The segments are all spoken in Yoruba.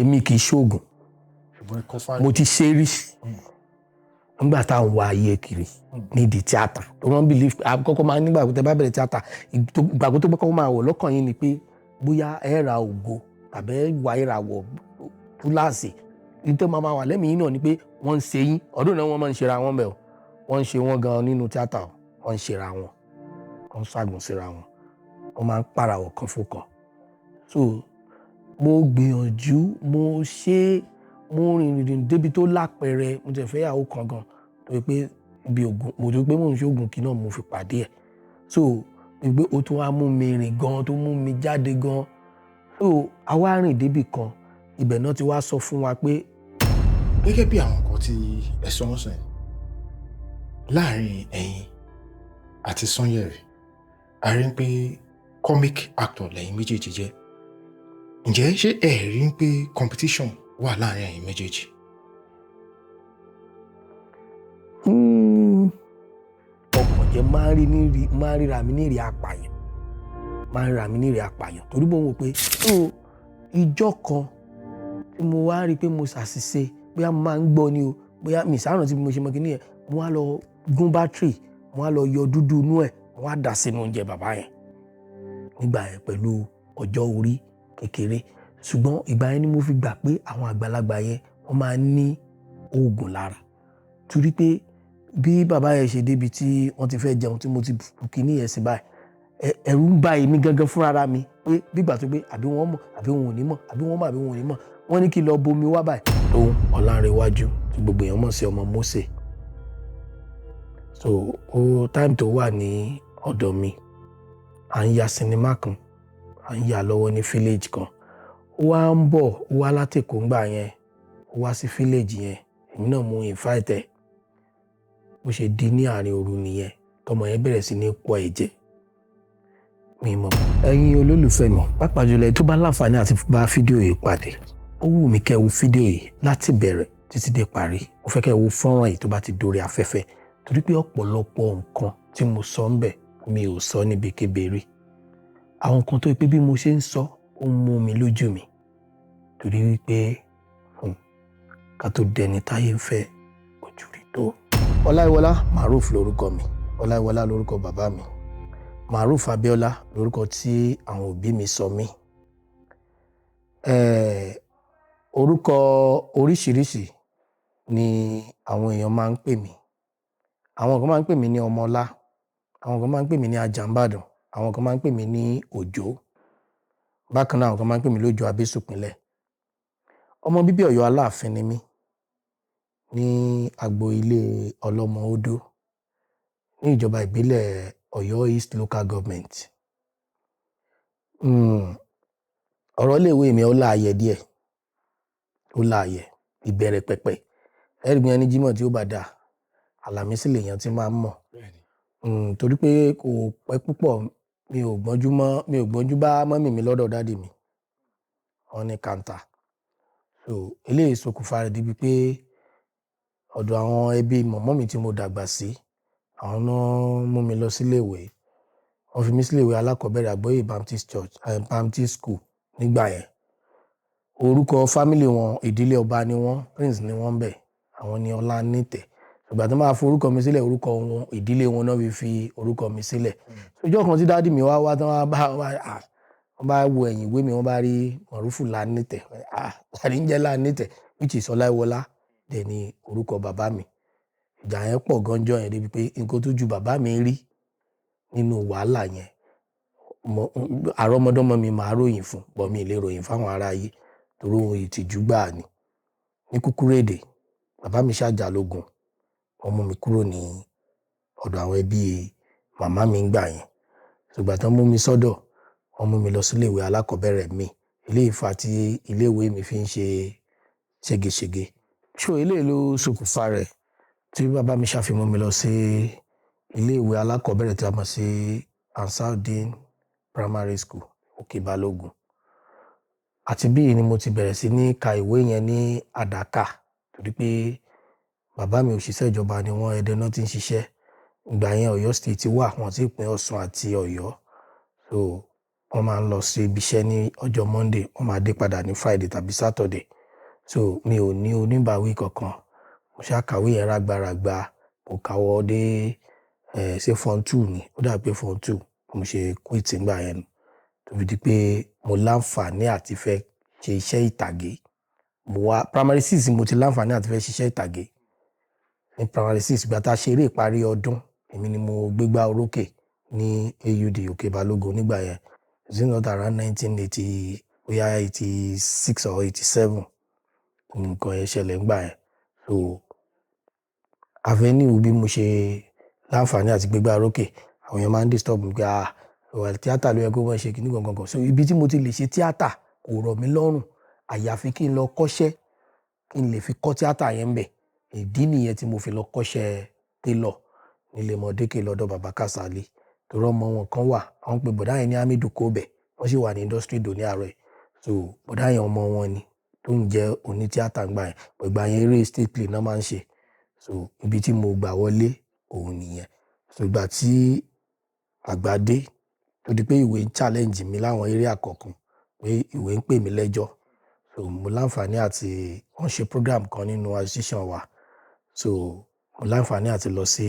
èmi kì í ṣoògùn mo ti ṣe rí nígbà táwọn wá ayé kiri nídìí tíátà tó wọ́n believe àkọ́kọ́ máa nígbà tó bá bẹ̀rẹ̀ tíátà ìgbàgbọ́ tó kọ́kọ́ máa wọ̀ lọ́kàn yín ni pé bóyá ẹ ra ògo tàbí wà ẹ ra wọ̀ túláàsì nítorí máa wà lẹ́mìí náà ni pé wọ́n ń ṣe yín ọdún náà wọ́n máa ń ṣera wọn bẹ̀ wọ́n ń ṣe wọ́n gan nínú tíátà wọ́n ń ṣera wọn wọ́n ń ṣàgùn síra wọn wọ́n máa ń pàràwọ̀ kan fòkàn so mo gbìyànjú mo ṣe mo rìnrìn débi tó lápẹẹrẹ mo tẹ̀ fẹ́ yàwó kan gan tó yẹ pé ibi ògùn mo tó pé mò ń ṣe ògùn kí náà mo fi pàdé ẹ̀ so pé ó tún wá mú mi rìn gan tó mú mi jáde gan so àwa rìn débi kan ibẹ̀ náà ti wá sọ fún wa pé. gẹ́gẹ́ bí àwọn nǹkan tí ẹ sọ wọ́n sìn láàrin ẹ̀yin àti Sanyeri a rí pé comic actor lẹ́yìn méjèèjì jẹ́ ǹjẹ́ ṣé ẹ rí pé competition wà láàrin ẹ̀yin méjèèjì. ọkàn jẹ́ máa ń ríra mi ní ìrì apààyàn torí mo wò pé ìjọ kan tí mo wá rí i pé mo ṣàṣìṣe bóyá mo máa ń gbọ́ ni o bóyá mi ìsáàrùn tí mo ṣe mọ́ kíní yẹn mo wá lọ gún bátìrì mo wá lọ yọ dúdú inú ẹ̀ mo wá dà sínú oúnjẹ bàbá yẹn nígbà yẹn pẹ̀lú ọjọ́ orí kékeré ṣùgbọ́n ìgbà yẹn ni mo fi gbà pé àwọn àgbàlagbà yẹn wọ́n máa ń ní oògùn lára torí pé bí bàbá yẹn ṣe débi tí wọ́n ti fẹ́ jẹun tí mo ti bù kíní yẹn sí báyìí ẹ̀rù ń bà èmi gangan fúnra mi pé bígbà tó pé àbí wọ́n mọ̀ àbí wọn ò ní mọ̀ àbí wọ́n mọ̀ àbí wọn ò ní mọ̀ wọ́n ní kí lọ bomi wá báyìí. òun Ọlánrewájú tí gbogbo èèyàn mọ̀ sí ọmọ Mósè so time tó wà ní ọ̀dọ̀ mi à ń ya sinimá kan à ń yà lọ́wọ́ ní village kan ó wá ń bọ̀ ó wá látẹ̀kọ́ ńgbà yẹn ó wá sí village yẹn èmi náà mú invite ẹ̀ bó ṣe di ní àárín òru nìyẹn tọmọ yẹn bẹ̀rẹ̀ sí ní pọ̀ ẹ̀jẹ̀ mi mọ̀. ẹ̀yin olólùfẹ́ mi pàápàá jùlọ ẹ̀ tó bá láǹfààní àti bá fídíò yìí pàdé ó wù mí kẹ́ wo fídíò yìí láti bẹ̀rẹ̀ títí dé parí ó fẹ́ kẹ́ wo fọ́nrán yìí tó bá ti dórí afẹ́fẹ́ torí pé ọ̀pọ̀lọpọ̀ nǹkan tí mo sọ ń bẹ̀ mi ò sọ níbi kébèrè àwọn nǹkan tó yẹ pé bí mo ṣe ń sọ ó mú mi lójú mi torí wípé ká tó dẹni táyé ń fẹ́ ojú rí tó. Ọláyíwọlá Maruf lórúkọ mi Ọláyíwọlá lórúkọ bàbá mi Maruf Abíọ́lá lórúkọ tí àwọn òbí mi sọ mí. Orúkọ oríṣiríṣi ni àwọn èèyàn máa ń pè mí. Àwọn kan máa ń pè mí ní Ọmọlá, àwọn kan máa ń pè mí ní Àjàmbàdàn, àwọn kan máa ń pè mí ní Òjó. Bákan náà àwọn kan máa ń pè mí lójó Abésùpínlẹ̀. Ọmọ bíbí Ọ̀yọ́ Aláàfin ni mí ní agbo ilé Ọlọ́mọ Odó ní ìjọba ìbílẹ̀ Ọ̀yọ́ East Local Government. Ọ̀rọ̀ iléèwé mi ó láàyè díẹ̀, ó láàyè ìbẹ̀rẹ̀ pẹ̀pẹ̀. Ẹ̀rí mi ẹni Jímọ̀ tí ó bá dà, Àlàmísì lèèyàn tí máa ń mọ̀. Torí pé kò pẹ́ púpọ̀ mi ò gbọ́njú bá mọ́mì mi lọ́dọ̀ dádì mi. Wọ́n ní kàńtà. So eléyìí ṣokùnfà rẹ̀ débi pé ọ̀dọ̀ àwọn ẹbí mọ̀mọ́ mi tí mo dàgbà sí, àwọn náà mú mi lọ síléèwé. Wọ́n fi mí síléèwé alákọ̀ọ́bẹ̀rẹ̀ Àgbọ́yé Baptist Church Baptist School nígbà yẹn. Orúkọ fámìlì wọn ìdílé ọba ni wọ́n, prince ni wọ́n bẹ̀, àwọn ni Ọlánìtẹ̀. Ìgbà tó máa fi orúkọ mi sílẹ̀ orúkọ wọn ìdílé wọn náà fi orúkọ mi sílẹ̀. Ọjọ́ kan tí dádì mi wá tán wọ́n bá wo ẹ̀yìn ìwé mi wọ́n bá rí Mọ̀rúfù Lánìtẹ̀. Tàbí ń jẹ́ Lánìtẹ̀ which is Ọláyíwọlá dẹ̀ ni orúkọ bàbá mi. Ìjà yẹn pọ̀ gánjọ́ yẹn débi pé nǹkan tó ju bàbá mi rí nínú wàhálà yẹn àrọ́mọdọ́mọ mi máa ròyìn fún bọ́ mi lè ròyìn fáwọn ará ayé torí ohun ìtìjú gbáà ni. Ní kúkúrú èdè bàbá mi ṣàjà lógun wọ́n mú mi kúrò ní ọ̀dọ̀ àwọn ẹbí màmá mi ń gbà yẹn. Ṣùgbọ́n tán mú mi sọ́dọ̀ wọ́n mú mi lọ sí iléèwé alákọ̀ọ́bẹ̀rẹ̀ mi ilé ìfà tí iléèwé mi fi ń ṣe ségesège. Eléyìí ló ṣokùnfà rẹ̀ tí bàbá mi ṣàfihàn mi lọ sí iléèwé alákọ̀ọ́bẹ̀rẹ̀ tí a mọ̀ sí Ansarudeen Primary School Òkè Balógun. Àti bí ni mo ti bẹ̀rẹ̀ sí ní ka ìwé yẹn ní àdákà torí pé bàbá mi òṣìṣẹ́ ìjọba ni wọ́n Ẹdẹ náà ti ń ṣiṣẹ́. Ìgbà yẹn Ọ̀yọ́ State wà wọ́n ti pín Ọ̀ṣun àti Ọ̀yọ́. So wọ́n máa ń lọ sí ibi iṣẹ́ ní ọjọ́ Monday wọ́n máa dé padà ní Friday tàbí Saturday so mi ò ní oníbàáwí kankan. Mo ṣá kàwé yẹn rágbáràgbà, mo kàwọ́ dé ṣé form 2 ni, ó dà pé form 2 mo ṣe quit nígbà yẹn. Tó fi di pé mo láǹfààní àti fẹ́ ṣe iṣẹ́ ìtàgé. Mo wá primary 6 mo ti láǹfààní àti fẹ́ ṣiṣẹ́ ìtàgé. Ní primary 6 ìgbà tá a ṣe eré ìparí ọdún, èmi ni mo gbégbá orókè ní AUD Òkè Balógun nígbà yẹn. Is it not around 1980, bóyá 86 or 87 nǹkan yẹn ṣẹlẹ̀ nígbà yẹn. So avenue bí mo ṣe láǹfààní àti gbégbá orókè, àwọn èèyàn máa ń disturb mi pé tíátà ló yẹ kó wọ́n ṣe kíní gangan. So ibi tí mo ti lè ṣe tíátà kò rọ̀ mí lọ́rùn. Àyàfi kí n lọ kọ́ṣẹ́, kí n lè fi kọ́ tíátà yẹn ńbẹ̀. Ìdí nìyẹn tí mo fi lọ kọ́ṣẹ́ tailor nílé Mọ̀dákẹ́kẹ́ lọ́dọ̀ bàbá Kàsálí. Torí ọmọ wọn kan wà, wọ́n pe bọ̀dá yẹn ní Hamidu Kobẹ, wọ́n sì wà ní industry dòní àárọ̀ yìí. So bọ̀dá yẹn ọmọ wọn ni tó ń jẹ́ oní tíátà ńgbà yẹn. Ìgbà yẹn eré stage play náà máa ń ṣe. So ibi tí mo gbà wọlé òun nìyẹn. So ìgbà tí àgbà dé, tó di pé ìwé ń challenge mi láwọn eré àkọ́kọ́, pé ìwé ń pè mí lẹ́jọ́. So mo láǹfààní àti wọ́n ṣe program kan nínú association wa. So mo láǹfààní àti lọ sí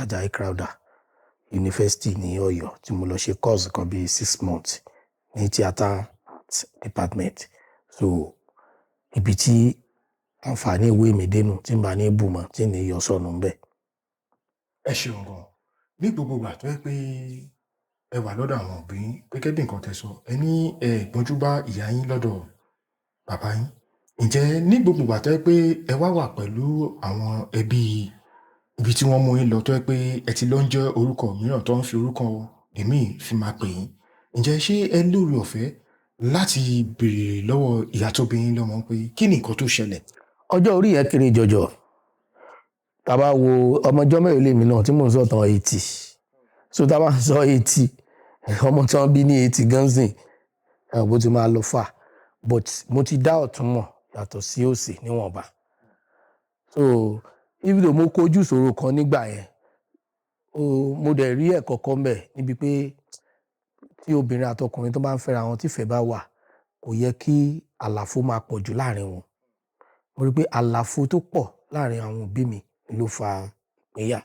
Àjàyí Crowther University ní Ọ̀yọ́ tí mo lọ ṣe course kan bíi 6 months ní theatre art department. So ibi tí àǹfààní ìwé mi dénú tí n bá ní bùmọ̀ tí ní yọ sọnù ńbẹ̀. Ẹ ṣeun gan. Ní gbogbo ìgbà tó yẹ pé ẹ wà lọ́dọ̀ àwọn òbí yín, gẹ́gẹ́ bí nǹkan tẹ́ sọ, ẹ ní ẹ gbọ́njú bá ìyá yín lọ́dọ̀ bàbá yín. Ǹjẹ́ ní gbogbo ìgbà tó yẹ pé ẹ wà pẹ̀lú àwọn ẹbí ibi tí wọ́n mú yín lọ tó yẹ pé ẹ ti lọ ń jẹ́ orúkọ mìíràn tó ń fi orúkọ èmi fi máa pè yín. Ǹjẹ́ ṣé ẹ lóore ọ̀fẹ́ láti béèrè lọ́wọ́ ìyá tó bí yín lọ́mọ pé kí ni nǹkan tó ṣẹlẹ̀? Ọjọ́ orí yẹn kéré jọjọ. Tá bá wo ọmọjọ́ mẹ́rin lèmi náà tí mò ń sọ̀tàn 80. So tá bá ń sọ 80, ọmọ tí wọ́n bí ní 80 gan sìn, bó ti máa lọ fà. But mo ti dá ọ̀tún mọ̀ yàtọ̀ sí òsì níwọ̀nba. So even though mo kojú ìṣòro kan nígbà yẹn, mo dẹ̀ rí ẹ̀kọ́ kan ńbẹ̀ níbi pé tí obìnrin àtọkùnrin tó bá ń fẹ́ra wọn tí ìfẹ́ bá wà, kò yẹ kí àlàfo máa pọ̀ jù láàrin wọn. Mo rí pé àlàfo tó pọ̀ láàrin àwọn òbí mi ló fa ìpínyà.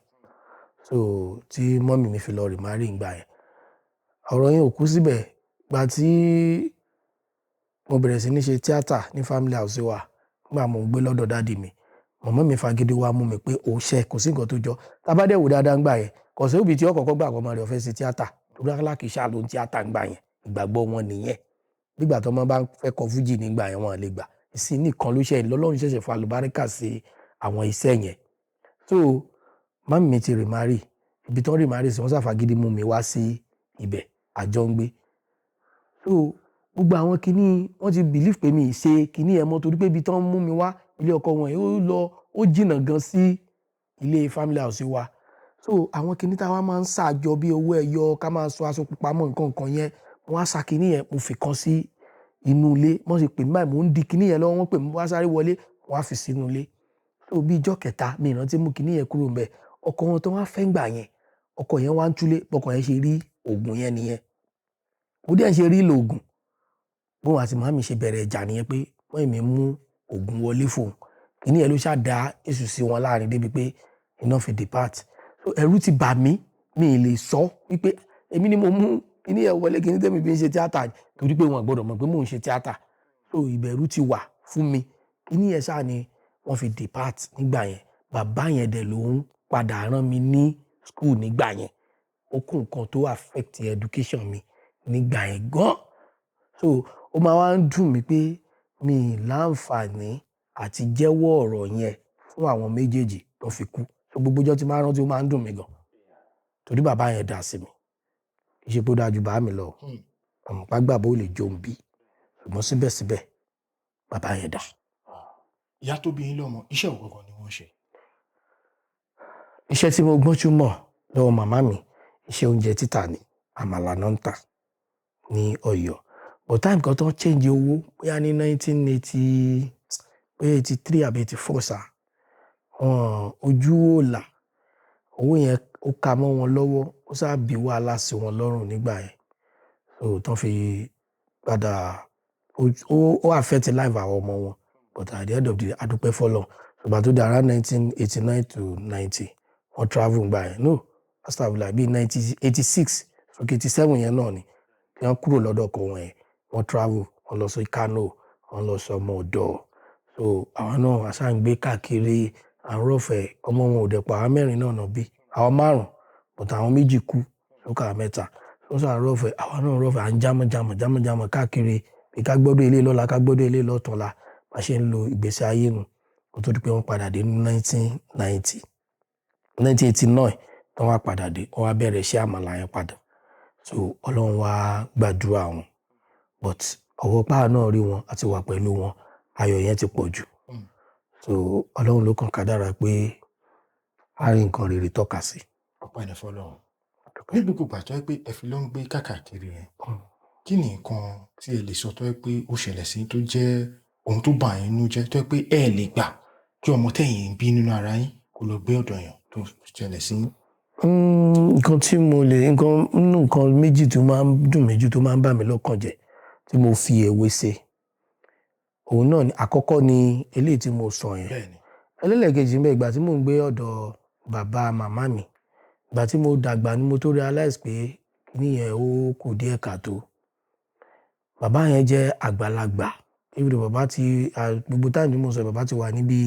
So tí mọ́mì mi fi lọ remarry ńgbà yẹn. Ọ̀rọ̀ yẹn ò kú síbẹ̀. Ìgbà tí mo bẹ̀rẹ̀ sí ní ṣe tíátà ní family house wa, nígbà mo ń gbé lọ́dọ̀ daddy mi, màmá mi fagídí wá mú mi pé ó ṣẹ́, kò sí nǹkan tó jọ. Tá bá dẹ̀ wò dáadáa ńgbà yẹn, kò sí òbí tí ó kọ́kọ́ gbà ọmọ rẹ̀ ó fẹ́ ṣe tíátà. Torí alákìíṣà ló ń tíátà ńgbà yẹn. Ìgbàgbọ́ wọn nìyẹn. Nígbà tí ọmọ bá fẹ́ kọ fújì nígbà yẹn, wọn lè gbà. Ìsìn nìkan ló ṣe Ọlọ́run ṣẹ̀ṣẹ̀ fa àlùbáríkà sí àwọn iṣẹ́ yẹn. So màmá mi ti remarry. Ibi tí wọ́n remarry sí, wọ́n ṣàfagídí mú mi wá sí ibẹ̀, àjọ ń gbé. So gbogbo àwọn kìíní wọ́n ti believe pé mi ì ṣe kìíní ẹ̀ mọ́ torí pé ibi tí wọ́n mú mi wá, ilé ọkọ wọn yìí ó jìnnà gan sí ilé family house wa. So àwọn kìíní táwa máa ń ṣàjọ bí owó ẹyọ ká máa sọ aṣọ pupa mọ́ nǹkan yẹn, wọ́n á sa kìíní yẹn, mo fi kan sí inú ilé. Wọ́n sì pè mí báyìí, mò ń di kìíní yẹn lọ́wọ́, wọ́n pè mí wá sáré wọlé, wọ́n á fi sínú ilé. So bí ijọ́ kẹta mi ìrántí mú kìíní yẹn kúrò ńbẹ̀. Ọkọ wọn tó wá fẹ́ ńgbà yẹn, ọkọ yẹn wá ń túlé, bọ́kọ yẹn ṣe rí òògùn yẹn nìyẹn. Bó dẹ̀ ṣe rí ìlò òògùn, bóun àti màmá mi ṣe bẹ̀rẹ̀ ìjà nìyẹn pé wọ́n èmi mú òògùn wọlé fóun. Kìíní yẹn ló ṣá dá èṣù sí wọn láàrin débi pé iná fi depart. So ẹ̀rù ti bà mí, mi ì lè sọ wípé èmi ni mo mú kìíní yẹn wọlé, kìíní tẹ́mi fi ń ṣe tíátà torí pé wọn gbọ́dọ̀ mọ̀ pé mò ń ṣe tíátà. So ìbẹ̀rù ti wà fún mi. Kìíní yẹn ṣá ni wọ́n fi depart nígbà yẹn. Bàbá yẹn dẹ̀ ló ń padà rán mi ní school nígbà yẹn. Ó kún nǹkan tó affect education mi nígbà yẹn gan. So ó máa wá ń dùn mí pé mi ì láǹfààní àti jẹ́wọ́ ọ̀rọ̀ yẹn fún àwọn méjèèjì tó fi kú. So gbogbo ọjọ́ tí máa rántí ó máa ń dùn mí gan. Torí bàbá yẹn dà sí mi. Kì í ṣe pé ó dáa ju bàbá mi lọ. Àmọ́ pàgbàbọ́ ò lè jó ń bí. Ṣùgbọ́n síbẹ̀síbẹ̀ bàbá yẹn dà. Ìyá tó bí yín lọ́mọ, iṣẹ́ wo gangan ni wọ́n ṣe? Iṣẹ́ tí mo gbọ́njú mọ̀ lọ́wọ́ màmá mi, iṣẹ́ oúnjẹ títà ni. Àmàlà náà ń tà ní Ọ̀yọ́. But time kan tó change owó, bóyá ní 1980, bóyá 83 àbí 84 ṣá. Ojú ò là. Owó yẹn ó ka mọ́ wọn lọ́wọ́, ó sá bí wàhálà sí wọn lọ́rùn nígbà yẹn. So tán fi padà ó affect life àwọn ọmọ wọn. but at the end of the day adúpẹ́ fọ́lọ́run ṣùgbọ́n tó di around 1989 to 90 wọ́n travel gbà yẹn no astagfirullah bíi 1986 sókè 87 yẹn náà ni wọ́n kúrò lọ́dọ̀ ọkọ wọn yẹn wọ́n travel wọ́n lọ sí Kano wọ́n lọ sí ọmọ ọ̀dọ̀ so àwọn náà aṣáà ń gbé káàkiri àrùn ọ̀fẹ́ ọmọ wọn ò dẹ̀pọ̀ àwọn mẹ́rin náà náà bí àwọn 5 but àwọn 2 kú lókà 3 wọ́n sọ àrùn ọ̀fẹ́ àwọn náà rọ̀fẹ́ à ń jámọ̀ káàkiri bí ká gbọ́dọ̀ ilé lọ́la ká gbọ́dọ̀ ilé lọ́tọ̀ọ̀la bá ṣe ń lo ìgbésí ayé nu kó tó di pé wọ́n padà dé ní 1989 tí wọ́n wá padà dé wọ́n wá bẹ̀rẹ̀ iṣẹ́ àmàlà yẹn padà so Ọlọ́run wá gbàdúrà wọn but ọwọ́ páà náà rí wọn àti wà pẹ̀lú wọn ayọ̀ yẹn ti pọ̀ jù so Ọlọ́run ló kàn kádàrá pé a rí nǹkan rere tọ́ka sí. ọ̀pọ̀ ẹni fọlọ́run ní gbogbo pàtó ẹ pé ẹ fi ló ń gbé káàkiri yẹn kí ni nǹkan tí ẹ lè sọ tó ẹ pé ó ṣẹlẹ̀ sí tó jẹ́ ohun tó bà yín nínú jẹ́ tó ẹ pé ẹ lè gbà kí ọmọ tẹ̀yìn bí nínú ara yín kó lọ gbé ọ̀dọ̀ yẹn tó ṣẹlẹ̀ sí yín. nǹkan tí mo lè nǹkan méjì tó máa ń dùn mí jù tó máa ń bà mí lọ́kàn jẹ́ tí mo fi èwe ṣe òun náà ni àkọ́kọ́ ni eléyìí tí mo sọ yẹn ẹlẹ́lẹ́kejì mbẹ́ ìgbà tí mò ń gbé ọ̀dọ̀ bàbá màmá mi ìgbà tí mo dàgbà ni mo tó realize pé níyẹn ó kù díẹ̀ káàtó bàbá yẹn jẹ́ àgbàlagbà ibi bàbá ti gbogbo táìmù tí mo sọ bàbá ti wà níbi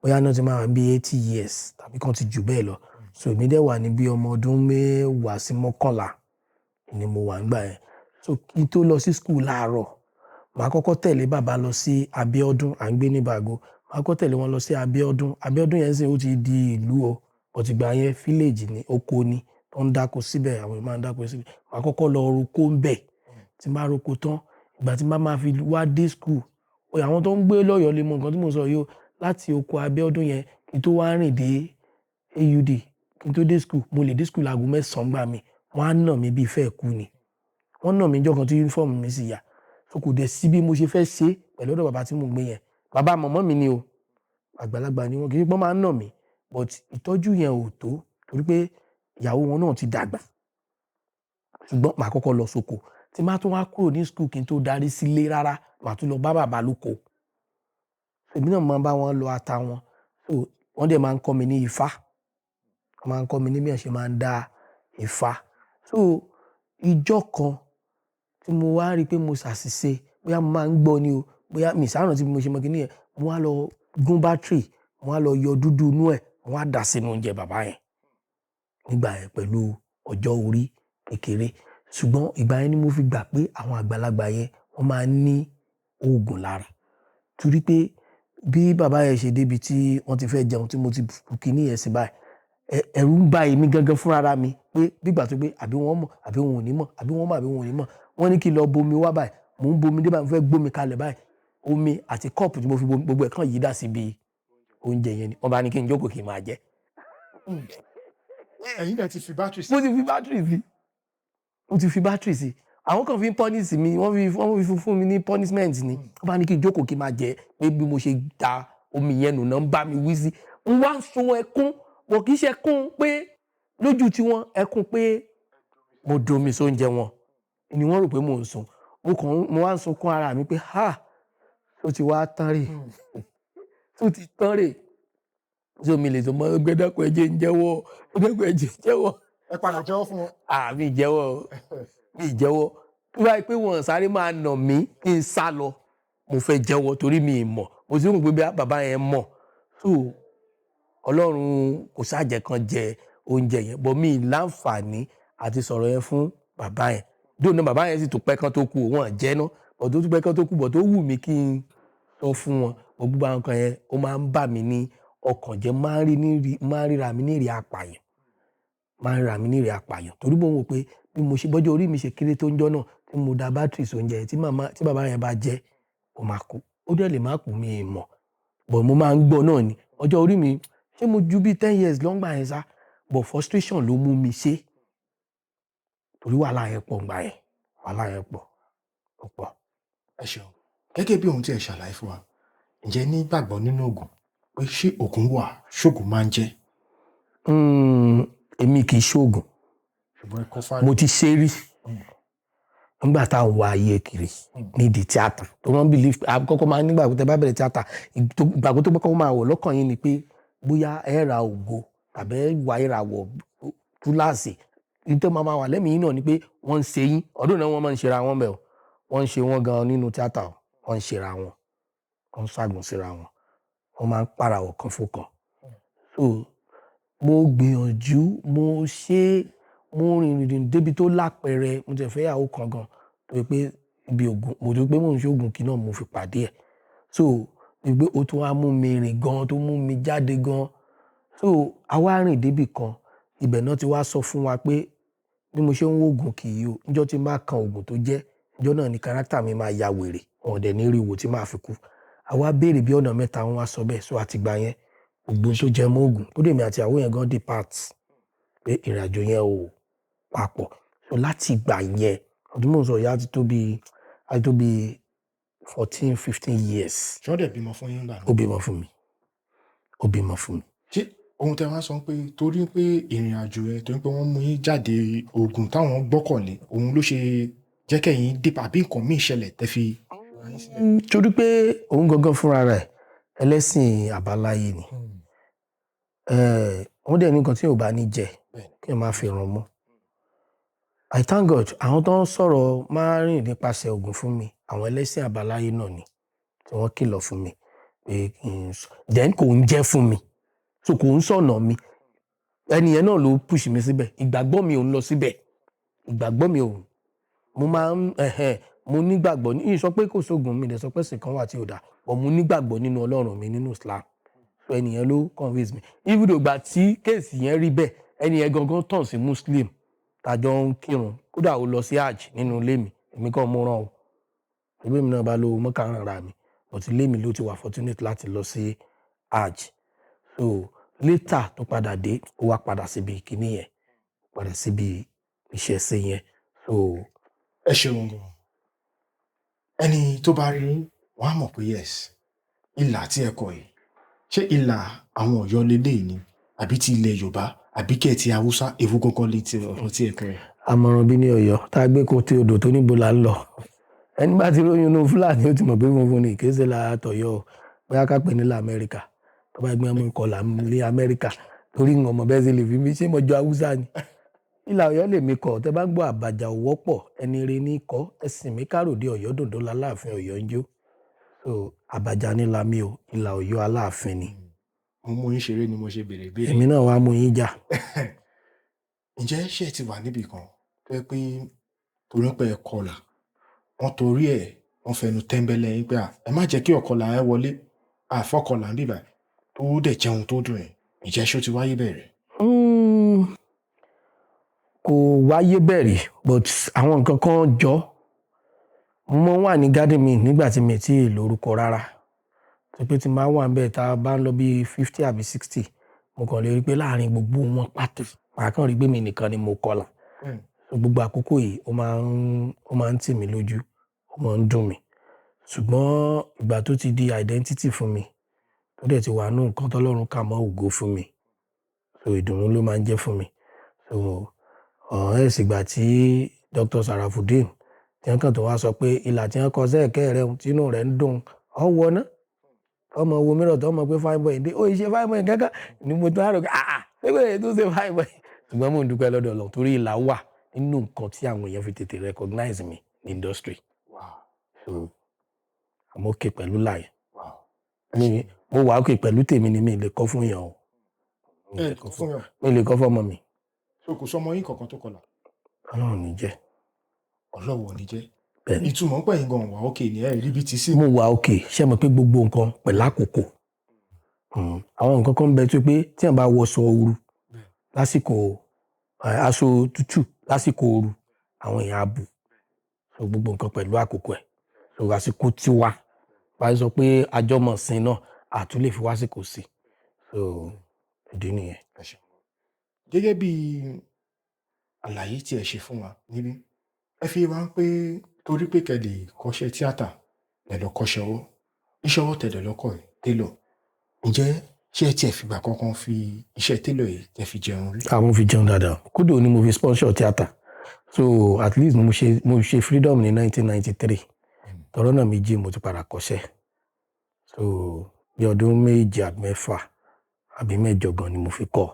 bóyá náà ti máa wà níbi 80 years tàbí kan ti jù bẹ́ẹ̀ lọ so èmi dẹ̀ wà níbi ọmọ ọdún 10 sí 11 ni mo wà nígbà yẹn so kí n tó lọ sí school láàárọ̀ màá kọ́kọ́ tẹ̀lé bàbá lọ sí Abíọ́dún à ń gbé ní Bàgó màá kọ́kọ́ tẹ̀lé wọn lọ sí Abíọ́dún yẹn sì ó ti di ìlú o ọ̀tìgbà yẹn village ni oko ni tó ń dáko síbẹ̀ àwọn máa ń dáko síbẹ̀ màá kọ́kọ́ lọ roko ń bẹ̀ tí máa roko tán ìgbà tí máa fi wá dé school àwọn tó ń gbé lọ́yọ̀ọ́ lè mọ nǹkan tí mo sọ yìí o láti oko Abíọ́dún yẹn kí n tó wá rìn dé AUD kí n tó dé school mo lè dé school aago 9 gbà mí wọ́n á nà mí bíi fẹ́ẹ̀ kú ni wọ́n nà mí jọ́ kan tí uniform mi sì yà so kò dẹ̀ sí bí mo ṣe fẹ́ ṣe pẹ̀lú ọ̀dọ̀ bàbá tí mo gbé yẹn bàbá mọ̀mọ́ mi ni o àgbàlagbà ni wọn kì í pọ́n máa ń nà mí but ìtọ́jú yẹn ò tó torí pé ìyàwó wọn náà ti dàgbà ṣùgbọ́n màá kọ́kọ́ lọ sóko tí má tún wá kúrò ní school kí n tó darí sílé rárá màá tún lọ bá bàbá lóko èmi náà máa bá wọn lọ ata wọn so wọ́n dẹ̀ máa ń kọ́ mi ní ifá wọ́n máa ń kọ́ mi ní bí wọ́n ṣe máa ń dá ifá so ìjọ́ kan tí mo wá rí i pé mo ṣàṣìṣe bóyá mo máa ń gbọ́ ni o bóyá mi ìsáàrùn tí mo ṣe mọ́ kíní yẹn mo wá lọ gún bátìrì mo wá lọ yọ dúdú inú ẹ̀ mo wá dà sínú oúnjẹ bàbá yẹn nígbà yẹn pẹ̀lú ọjọ́ orí kékeré ṣùgbọ́n ìgbà yẹn ni mo fi gbà pé àwọn àgbàlagbà yẹn wọ́n máa ń ní oògùn lára torí pé bí bàbá yẹn ṣe débi tí wọ́n ti fẹ́ jẹun tí mo ti bù kíní yẹn sí báyìí ẹ̀rù ń bà èmi gangan fúnra mi pé bígbà tó pé àbí wọ́n mọ̀ àbí wọn ò ní mọ̀ àbí wọ́n mọ̀ àbí wọn ò ní mọ̀ wọ́n ní kí n lọ bomi wá báyìí mò ń bomi dé báyìí mo fẹ́ gbómi kalẹ̀ báyìí omi àti kọ́ọ̀pù tí mo fi bomi gbogbo ẹ̀ kàn yí dà síbi oúnjẹ yẹn ni wọ́n bá ní kí n jókòó kí n máa jẹ. ẹ̀yin náà ti fi bátìrì sí. mo ti fi bátìrì sí àwọn kan fi ń pọ́nísì mi wọ́n fi fún mi ní punishment ni wọ́n bá ní kí n jókòó kí n máa jẹ pé bí mo ṣe da omi yẹn nù náà ń bá mi wí sí n wá ń sun ẹkún wọ́n kì í ṣe ẹkún pé lójú tiwọn ẹkún pé mo domi sóúnjẹ wọn ni wọ́n rò pé mò ń sun mo wá ń sunkún ara mi pé tó ti wá tán rè tó ti tán rè tí omi lè tó mọ gbẹdọkọ ẹjẹ ń jẹ́wọ́ gbẹdọkọ ẹjẹ ń jẹ́wọ́. ẹ padà jẹ́wọ́ fún wọn. mi jẹ́wọ́ tó báyìí pé wọn sáré máa nà mí kí n sá lọ mo fẹ́ jẹ́wọ́ torí mi ì mọ̀ mo sì rò pé bí bàbá yẹn mọ̀ so Ọlọ́run kò sáàjẹ́ kan jẹ oúnjẹ yẹn bọ́ mi láǹfààní àti sọ̀rọ̀ yẹn fún bàbá yẹn dóònà bàbá yẹn sì tó pẹ́ kan tó kú wọn jẹ́ ná bọ̀ tó pẹ́ kan tó kú bọ̀ tó wù mí kí n sọ fún wọn gbogbo àwọn kan yẹn ó máa ń bà mí ní ọkàn jẹ́ máa ń ríra mi ní ìrì apààyàn torí mo wò pé bí mo ṣe bọ́jọ́ orí mi ṣe kéré tó ń jọ́ náà tí mo da bátìrì sóúnjẹ yẹn tí bàbá yẹn bá jẹ́ ó máa kú ó dẹ̀ lè má kú mi ì mọ̀ bọ̀ mo máa ń gbọ́ náà ni ọjọ́ orí mi ṣé mo ju bí 10 years lọ́ngbà yẹn sá but frustration ló mú mi ṣe torí wàhálà yẹn pọ̀ ńgbà yẹn pọ̀. ẹ ṣeun gẹ́gẹ́ bí ohun tí ẹ ṣàlàyé fún wa ǹjẹ́ ní gbàgbọ́ nínú oògùn pé ṣé oògùn wà ṣoògùn máa ń jẹ́. èmi kì í ṣoògùn mo ti ṣe rí nígbà táwọn wá ayé kiri nídìí tíátà tó wọ́n believe àkọ́kọ́ máa nígbà tó bá bẹ̀rẹ̀ tíátà ìgbàgbọ́ tó kọ́kọ́ máa wọ̀ lọ́kàn yín ni pé bóyá ẹ ra ògo tàbí ẹ wà ìràwọ̀ túláàsì nítorí máa wà lẹ́mìí yín náà ni pé wọ́n ń ṣe yín ọdún náà wọ́n máa ń ṣera wọn bẹ̀ wọ́n ń ṣe wọ́n gan nínú tíátà wọ́n ń ṣera wọn wọ́n ń ṣàgùn síra wọn wọ́n máa ń pàràwọ̀ kan fòkàn. So mo gbìyànjú mo ṣe mo rìnrìn débi tó lápẹẹrẹ mo tẹ̀ fẹ́ yàwó kan gan tó yẹ pé ibi ògùn mo tó pé mò ń ṣe ògùn kí náà mo fi pàdé ẹ̀ so ìgbé o tún wá mú mi rìn gan tó mú mi jáde gan so àwa rìn débi kan ibẹ̀ náà ti wá sọ fún wa pé bí mo ṣe ń wo ògùn kì í o níjọ́ tí máa kan ògùn tó jẹ́ níjọ́ náà ni kárátà mi máa ya wèrè wọn dẹ̀ ní rí ìwò tí máa fi kú àwa béèrè bí ọ̀nà mẹ́ta wọn wá sọ bẹ́ẹ̀ so àtìgbà yẹn gbogbo tó jẹ mọ́ ògùn ó dèmi àti àwọn yẹn gan depart pé ìrìnàjò yẹn ò papọ̀ so láti ìgbà yẹn ọdún mò ń sọ ìyá ti tó bí 14-15 years. ṣé wọ́n dẹ̀ bímọ fún yín gbà náà. ó bímọ fún mi ó bímọ fún mi. ṣé ohun tẹ́ wá sọ pé torí pé ìrìn àjò ẹ torí pé wọ́n mú yín jáde oògùn táwọn gbọ́kànlé òun ló ṣe jẹ́ kẹ́yìn dìpọ̀ àbí nǹkan míì ṣẹlẹ̀ tẹ́ fi. torí pé òun gangan fúnra rẹ̀ ẹlẹ́sìn àbáláyé ni wọ́n dẹ̀ ní nǹkan tí ò bá ní jẹ kí ẹ má fi ràn mọ́. I thank God àwọn tó ń sọ̀rọ̀ máa rìn nípasẹ̀ ògùn fún mi àwọn ẹlẹ́sìn àbáláyé náà ni tí wọ́n kìlọ̀ fún mi pé kí n sọ then kò ń jẹ́ fún mi so kò ń sọ̀nà mi ẹni yẹn náà ló push mi síbẹ̀ ìgbàgbọ́ mi ò ń lọ síbẹ̀ ìgbàgbọ́ mi ò mo máa ń mo nígbàgbọ́ ní ìsọ pé kò sóògùn mi lè sọ pé sìkan wà tí ò dáa but mo nígbàgbọ́ nínú Ọlọ́run mi nínú Islam so ẹni yẹn ló convince mi even though ìgbà tí kéèsì yẹn rí bẹ́ẹ̀ ẹni yẹn gangan tàn sí Muslim tàjọ ń kírun kódà ó lọ sí hajj nínú ilé mi èmi kàn mú ràn ó ìwé mi náà bá lo mọ́kànlá ra mi but ilé mi ló ti wà fortunate láti lọ sí hajj so later tó padà dé ó wá padà síbi ìkíní yẹn padà síbi ìṣẹ̀ṣe yẹn so. ẹ ṣeun gan ẹni tó bá rí wọn á mọ̀ pé yes ìlà tí ẹ kọ yìí ṣé ìlà àwọn Ọ̀yọ́ lélẹ́yìí ni àbí ti ilẹ̀ Yorùbá àbí kẹ́ ti Haúsá èwo gangan lè ti ọ̀rọ̀ tí ẹ kọ yìí. àmọ̀ràn bí ní Ọ̀yọ́ tá a gbé kó tí odò tó níbo là ń lọ ẹni bá ti róyún inú Fúlàní ó ti mọ̀ pé funfun ni ìkéṣe la tọ̀yọ́ o bóyá ká pè ní ilẹ̀ Amẹ́ríkà tó bá gbé ọmọ nǹkan là ń lé Amẹ́ríkà torí ń ọmọ bẹ́ẹ̀ sì lè fi mí ṣé mo jọ Haúsá ni ìlà Ọ̀yọ́ lèmi kọ tẹ bá gbọ́ àbàjá ò wọ́pọ̀ ẹni rẹ ní kọ ẹsìn mi káròdé Ọ̀yọ́ dòdò láláàfin Ọ̀yọ́ ń jó so àbàjá ní lami o ìlà Ọ̀yọ́ Aláàfin ni. mo mú yín ṣeré ni mo ṣe béèrè béèrè. èmi náà wàá mú yín jà. ǹjẹ́ ṣé ẹ ti wà níbì kan tó yẹ pé torí pé ẹ kọlà wọ́n torí ẹ̀ wọ́n fẹnu tẹ́ńbẹ́lẹ́ yín pé ẹ má jẹ́ kí ọ̀kọlà ẹ wọlé àfọkọlà ń bíbà tó dẹ̀ jẹun tó dùn ẹ̀ ǹjẹ́ ṣó ti wáyé bẹ̀rẹ̀. kò wáyé bẹ̀rẹ̀ but àwọn nǹkan kan jọ mo wà ní garden mi nígbà tí mi ti lórúkọ rárá tó pé tí máa wà ń bẹ̀ tá a bá ń lọ bí 50 àbí 60 mo kàn lè rí pé láàrin gbogbo wọn pàtó màá kàn rí pé mi nìkan ni mo kọlà gbogbo àkókò yìí ó máa ń tì mí lójú ó máa ń dùn mí ṣùgbọ́n ìgbà tó ti di identity fún mi tó dẹ̀ ti wà nù nǹkan tọ́lọ́run kà mọ́ ògo fún mi so ìdùnnú ló máa ń jẹ́ fún mi so ẹ̀ sígbà tí Dr. Sarafudeen tí wọ́n kàn tó wá sọ pé ìlà tí wọ́n kọ sẹ́ẹ̀kẹ́ rẹ̀ tínú rẹ̀ ń dùn ọwọ́ náà ọmọ wo mìíràn tó mọ̀ pé fine boy dé ó ṣe fine boy kankan ni mo tó rárọ̀ pé tó ṣe fine boy ṣùgbọ́n mo ń dúpẹ́ lọ́dọ̀ Ọlọ́run torí ìlà wà nínú nǹkan tí àwọn èèyàn fi tètè recognize mi ní industry so I'm okay pẹ̀lú láyé mo wà okay pẹ̀lú tèmi ni mi lè kọ́ fún yàn o mi lè kọ́ fún ọmọ mi. so kò sọmọ yín kankan tó kọlà. Ọlọ́run ní jẹ́. Ọlọ́run ò ní jẹ́. ìtumọ̀ pẹ̀ yín gan wà okay ní ẹ̀ rí bí ti sí. mo wà okay ṣé mo pé gbogbo nǹkan pẹ̀lú àkókò àwọn nǹkan kan ń bẹ tó pé tí wọ́n bá wọṣọ ooru lásìkò aṣọ tútù lásìkò ooru àwọn èèyàn abù so gbogbo nǹkan pẹ̀lú àkókò ẹ̀ so àsìkò tiwa bá sọ pé àjọmọ̀sìn náà àtún lè fi wásìkò sí so ìdí nìyẹn. gẹ́gẹ́ bí àlàyé tí ẹ ṣe fún wa níbí ẹ fi wá ń pé torí pé kẹ́ lè kọ́ṣẹ́ tíátà ẹ lọ kọ́ṣẹ́ ọwọ́ iṣẹ́ ọwọ́ tẹ̀lé lọ́kọ̀ télọ̀ ǹjẹ́ ṣé ẹ tiẹ̀ fìgbà kankan fi iṣẹ́ télọ̀ yìí tẹ́ fi jẹun rí. àwọn fi jẹun dáadáa kódò ni mo fi sponsor tíátà so at least mo ṣe freedom ní 1993 tọrọ náà méjì mo ti padà kọ́ṣẹ́ so bí ọdún méje àbí mẹ́fà àbí mẹ́jọ gan ni mo fi kọ́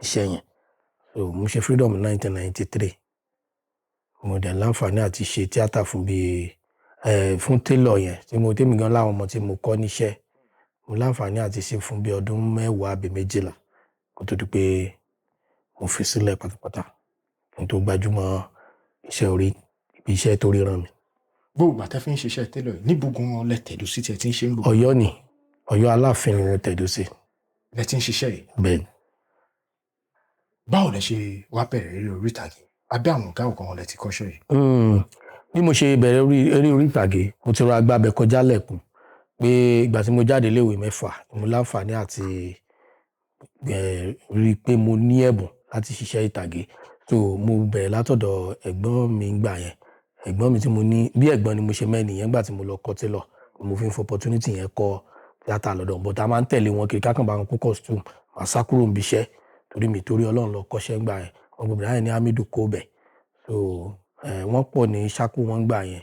iṣẹ́ yẹn so mo ṣe freedom ní 1993 mo dẹ̀ láǹfààní àti ṣe tíátà fún tailor yẹn tèmi gan láwọn ọmọ tí mo kọ́ níṣẹ́ mo láǹfààní àti ṣe fún bí ọdún 10 àbí 12 kó tó di pé mo fi sílẹ̀ pátápátá kí n tó gbajúmọ̀ iṣẹ́ tó ríran mi. gbogbo àtẹ́ fi ń ṣiṣẹ́ tailor yìí níbo gan lẹ tẹ̀dó sí tí ẹ ti ń ṣe ń bò. Ọ̀yọ́ ni Ọ̀yọ́ Aláàfin ni mo tẹ̀dó sí. lẹ ti ń ṣiṣẹ́ yìí. bẹ́ẹ̀ ni. báwo lẹ ṣe wá bẹ̀rẹ̀ eré orí ìtàgé abẹ́ àwọn ọ̀gá ọ̀gá wọn lẹ ti kọ́ṣẹ́ yìí. bí mo ṣe bẹ̀rẹ̀ eré orí ìtàgé mo ti rọ agbábẹ́ kọjá lẹ́kùn pé ìgbà tí mo jáde léèwé 6 mo láǹfààní àti rí i pé mo ní ẹ̀bùn láti ṣiṣẹ́ ìtàgé so mo bẹ̀rẹ̀ látọ̀dọ̀ ẹ̀gbọ́n mi gbà yẹn ẹ̀gbọ́n mi tí mo ní bí ẹ̀gbọ́n ni mo ṣe mẹ́ni yẹn gbà tí mo lọ kọ́ tailor mo fi ń fọ opportunity yẹn kọ́ tíátà lọ́dọ̀ but a máa ń tẹ̀lé wọn kiri kákan bá wọn kó costume màá sá kúrò níbi iṣẹ́ torí Ọlọ́run lọ kọ́ṣẹ́ gbà yẹn wọn gbọ́dọ̀ láyé ní Hamidu Kobe so wọ́n pọ̀ ní ṣákú wọn gbà yẹn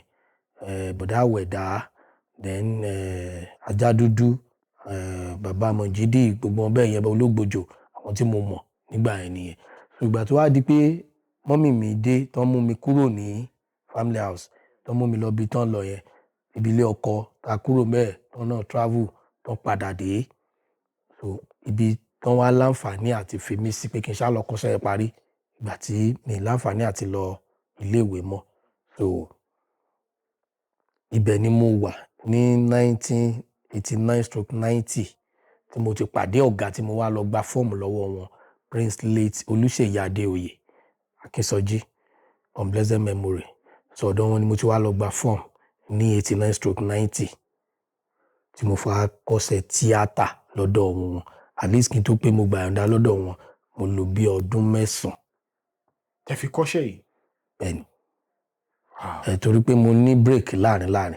bọ̀dá àwẹ̀dá then ajá dúdú bàbá Mọ̀jídì gbogbo wọn bẹ́ẹ̀ yẹn bá ológbòjò àwọn tí mo mọ̀ nígbà yẹn nìyẹn ìgbà tó wá di pé mọ́mì mi dé tán mú mi kúrò ní family house tán mú mi lọ bí tán lọ yẹn ibi ilé ọkọ ta kúrò mẹ́ẹ̀ tán náà travel tán padà dé so ibi tán wá láǹfààní àti fi mí sí pé kí n ṣá lọ kọ́ṣẹ́ yẹn parí ìgbà tí mi láǹfààní àti lọ iléèwé mọ́ so ibẹ̀ ni mo wà ní 1989-90 tí mo ti pàdé ọ̀gá tí mo wá lọ gba fọ́ọ̀mù lọ́wọ́ wọn Prince late Olúṣèyí Adéoyè Akínsọjí on blessed memory so ọ̀dọ̀ wọn ni mo ti wá lọ gba fọ́ọ̀mù ní 89-90 tí mo fà kọ́ṣẹ́ tíátà lọ́dọ̀ wọn at least kí n tó pé mo gbà yọ̀ǹda lọ́dọ̀ wọn mo lò bí ọdún 9. ẹ fi kọ́ṣẹ́ yìí. bẹ́ẹ̀ni torí pé mo ní break láàrin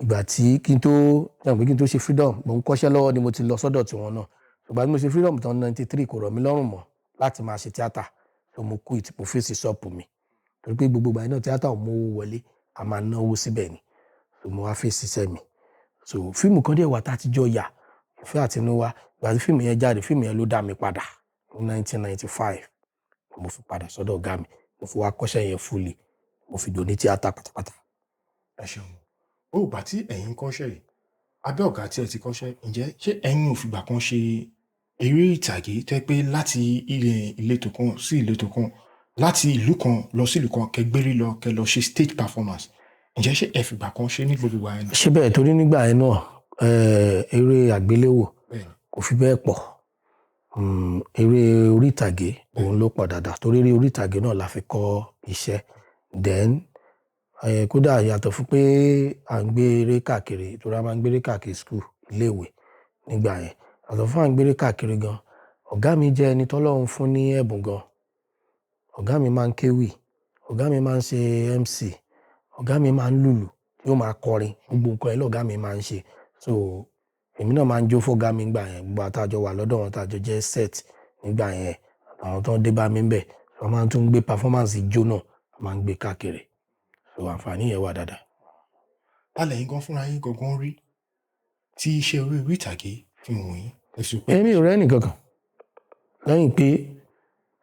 ìgbà tí kí n tó ṣe freedom mo ń kọ́ṣẹ́ lọ́wọ́ ni mo ti lọ sọ́dọ̀ tiwọn náà ìgbà tí mo ṣe freedom tán 93 kò rọ̀ mí lọ́rùn mọ́ láti máa ṣe tíátà so mo quit mo fèsì ṣọ́ọ̀pù mi torí pé gbogbo ìgbà náà tíátà ò mú owó wọlé a máa náwó síbẹ̀ ni so mo wá fèsì iṣẹ́ mi so fíìmù kan dẹ̀ wà tá a ti jọ yà Ìfẹ́ Àtinúwá ìgbà tí fíìmù yẹn jáde fíìmù yẹn ló dá mi padà ní 1995 mo fi padà sọ́dọ̀ ọ̀gá mi mo fi wá kọ́ṣẹ́ yẹn fully mo fi dò ní tíátà pátápátá. ẹ ṣeun ó bá tí ẹ̀yin kọ́ṣẹ́ yìí abẹ́ ọ̀gá tí ẹ ti kọ́ṣẹ́ ǹjẹ́ ṣé ẹ̀yin ò fìgbà kan ṣe eré ìtàgé tẹ́ pé láti ìletò kan sí ìletò kan láti ìlú kan lọ sí ìlú kan kẹgbérí lọ kẹ lọ ṣe stage performance ǹjẹ́ ṣé ẹ fìgbà kan ṣe ní gbogbo wa yẹn. ṣé bẹ́ẹ̀ torí nígbà yẹn náà eré àgbéléwò kò fi bẹ́ẹ̀ pọ̀ eré orí ìtàgé òun ló pọ̀ dáadáa torí eré orí ìtàgé náà la fi kọ́ iṣẹ́ then kódà yàtọ̀ fún pé à ń gbé eré káàkiri torí a máa ń gbé eré káàkiri school iléèwé nígbà yẹn yàtọ̀ fún à ń gbé eré káàkiri gan ọ̀gá mi jẹ́ ẹni tọ́lọ́run fún ní ẹ̀bùn gan ọ̀gá mi máa ń kéwì ọ̀gá mi máa ń ṣe MC ọ̀gá mi máa ń lùlù yóò máa kọrin gbogbo nǹkan ẹ̀ lọ́gá mi máa ń ṣe so èmi náà máa ń jó fọ́gá mi nígbà yẹn gbogbo àtàjọ wà lọ́dọ̀ wọn tàjọ jẹ́ set nígbà yẹn àwọn tó ń dé bá mi ń bẹ̀ wọ́n máa ń tún gbé performance ijó náà máa ń gbé káàkiri so àǹfààní yẹn wà dáadáa. tálẹ̀ yín gan fúnra yín gangan rí tí iṣẹ́ orí ìtàgé fi hàn yín ẹ̀sùn pé. èmi ò rẹ́ nìkankan lẹ́yìn pé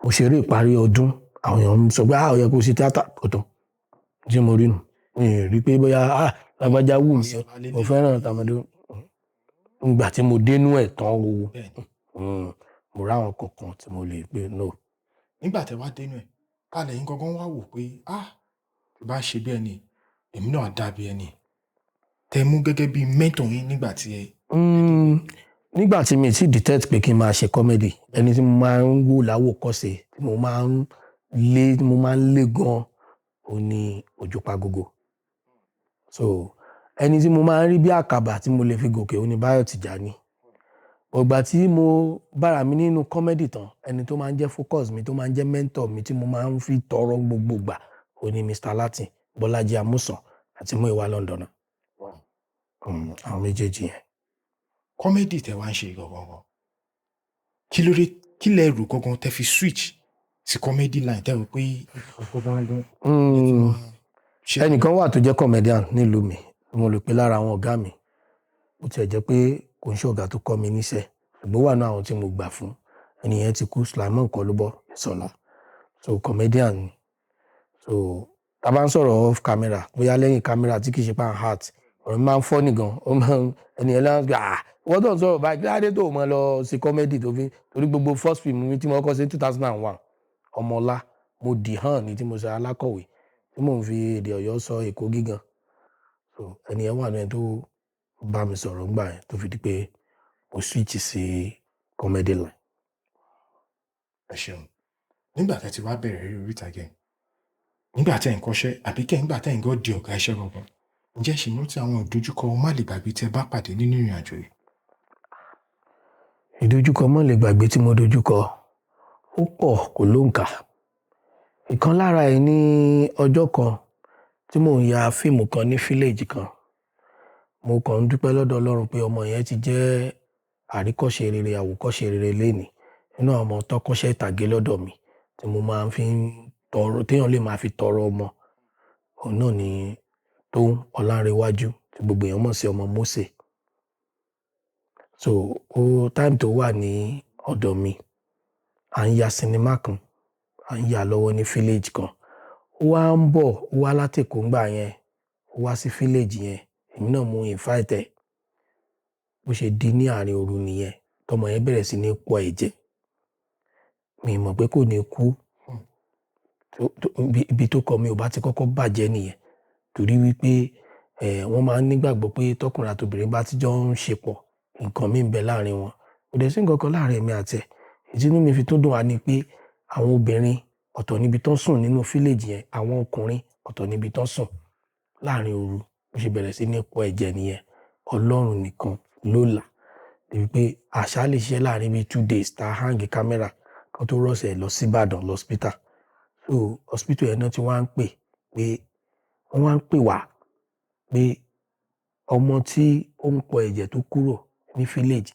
mo ṣeré ìparí ọdún àwọn èèyàn sọ pé ó yẹ kó ṣe tíátà ọ̀tọ̀ tí mo rí nù mi ò rí pé bóyá lágbájá wù mí mo fẹ́ràn tàmọ́dé nígbà tí mo dénú ẹ̀ tán o mo ráwọn kọ̀ọ̀kan tí mo lè gbé no. nígbà tẹ́ wá dénú ẹ̀ tálẹ̀ yín gangan wá wò pé tó bá ṣe bí ẹni èmi náà dà bí ẹni tẹ́ mú gẹ́gẹ́ bí mentor yín nígbà tí ẹ. nígbà tí mi ti detect pé kí n máa ṣe comedy ẹni tí mo máa ń wò láwòkọ́ṣe tí mo máa ń lé gan ó ní Òjúpagogo so ẹni tí mo máa ń rí bí àkàbà tí mo lè fi gòkè ó ní Báyọ̀ Tìjání ọgbà tí mo bára mi nínú comedy tán ẹni tó máa ń jẹ́ focus mi tó máa ń jẹ́ mentor mi tí mo máa ń fi tọrọ gbogbo gbà ó ní Mr. Latin Bọ́lájí Amúsàn àti Múyìwá London àwọn méjèèjì yẹn. kọ́mẹ́dì tẹ́ wá ń ṣe gangan kí ló dé kí lẹ rò gangan tẹ́ fi switch sí comedy line tẹ́ o pé ọkọ̀ bá ń lọ. ẹnìkan wà tó jẹ́ comedian nílùú mi mo lè pe lára àwọn ọ̀gá mi bó tiẹ̀ jẹ́ pé kò ń ṣe ọ̀gá tó kọ́ mi níṣẹ́ ṣùgbọ́n wà náà àwọn tí mo gbà fún ẹnìyẹn ti kú Sulaimon Kọlúbọ Ìṣọ̀lá so comedian ni so tá bá ń sọ̀rọ̀ off camera bóyá lẹ́yìn camera tí kì í ṣe pan heart ọ̀rọ̀ mi máa ń fọ́ nìgan ó máa ń ẹnìyẹn lọ́wọ́ gbà wọ́n tó ń sọ̀rọ̀ báyìí kíláàdé tó mọ̀ lọ sí comedy tó fi torí gbogbo first film mi tí mo kọ́ sí 2001 Ọmọlá mo dì hàn ní tí mo ṣe alákọ̀wé tí mò ń fi èdè Ọ̀yọ́ sọ Èkó gígan so ẹnìyẹn wà ní ẹni tó bá mi sọ̀rọ̀ ńgbà yẹn tó fi di pé mo switch sí comedy line. ẹ ṣeun nígbà tẹ́ ti wá bẹ̀rẹ̀ eré orí ìtàgé nígbà tẹ́ ń kọ́ṣẹ́ àbí kẹ́ nígbà tẹ́ ń gọ́ di ọ̀gá iṣẹ́ gangan ǹjẹ́ ṣì rántí àwọn ìdojúkọ má lè gbàgbé tẹ́ bá pàdé nínú ìrìn àjò yìí. ìdojúkọ má lè gbàgbé tí mo dojúkọ ó pọ̀ kò lóǹkà ìkan lára ẹ̀ ní ọjọ́ kan tí mò ń ya fíìmù kan ní fíléèjì kan mo kàn ń dúpẹ́ lọ́dọ̀ Ọlọ́run pé ọmọ yẹn ti jẹ́ àríkọ́ṣe rere àwòkọ́ṣe rere lénìí nínú àwọn ọmọ tọ́kọ́ṣẹ́ ìtàgé lọ́dọ̀ mi tí mo máa fi ń tọrọ téèyàn lè máa fi tọrọ ọmọ òun náà ni Tóun Ọlánrewájú tí gbogbo èèyàn mọ̀ sí ọmọ Mósè so ó táìmù tó wà ní ọ̀dọ̀ mi à ń ya sinimá kan à ń yà lọ́wọ́ ní fíléèjì kan ó wá ń bọ̀ ó wá láti Èkó ńgbà yẹn ó wá sí fíléèjì yẹn èmi náà mú invite ẹ̀ bó ṣe di ní àárín òru nìyẹn tọmọ yẹn bẹ̀rẹ̀ sí ní pọ̀ ẹ̀jẹ̀ mi mọ̀ pé kò ní kú ibi tó kọ mi ò bá ti kọ́kọ́ bàjẹ́ nìyẹn torí wípé wọ́n máa ń nígbàgbọ́ pé tọkùnrin àtobìnrin bá ti jọ ń ṣe pọ̀ nǹkan mi ń bẹ láàrin wọn kò dẹ̀ sí nǹkan kan láàrin èmi àti ẹ̀ ìdínú mi fi tó dùn wá ni pé àwọn obìnrin ọ̀tọ̀ níbi tán sùn nínú fíléèjì yẹn àwọn ọkùnrin ọ̀tọ̀ níbi tán sùn láàrin òru bó ṣe bẹ̀rẹ̀ sí ní pọ̀ ẹ̀jẹ̀ nìyẹn Ọlọ́run nìkan ló là débi pé àṣà lè ṣiṣẹ́ láàrin bíi 2 days tá a hang camera kan tó rọ̀ṣẹ̀ lọ sí Ìbàdàn lọ́spítà so hospital yẹn náà ti wá ń pè pé wọ́n wá ń pè wá pé ọmọ tí ó ń pọ̀ ẹ̀jẹ̀ tó kúrò ní village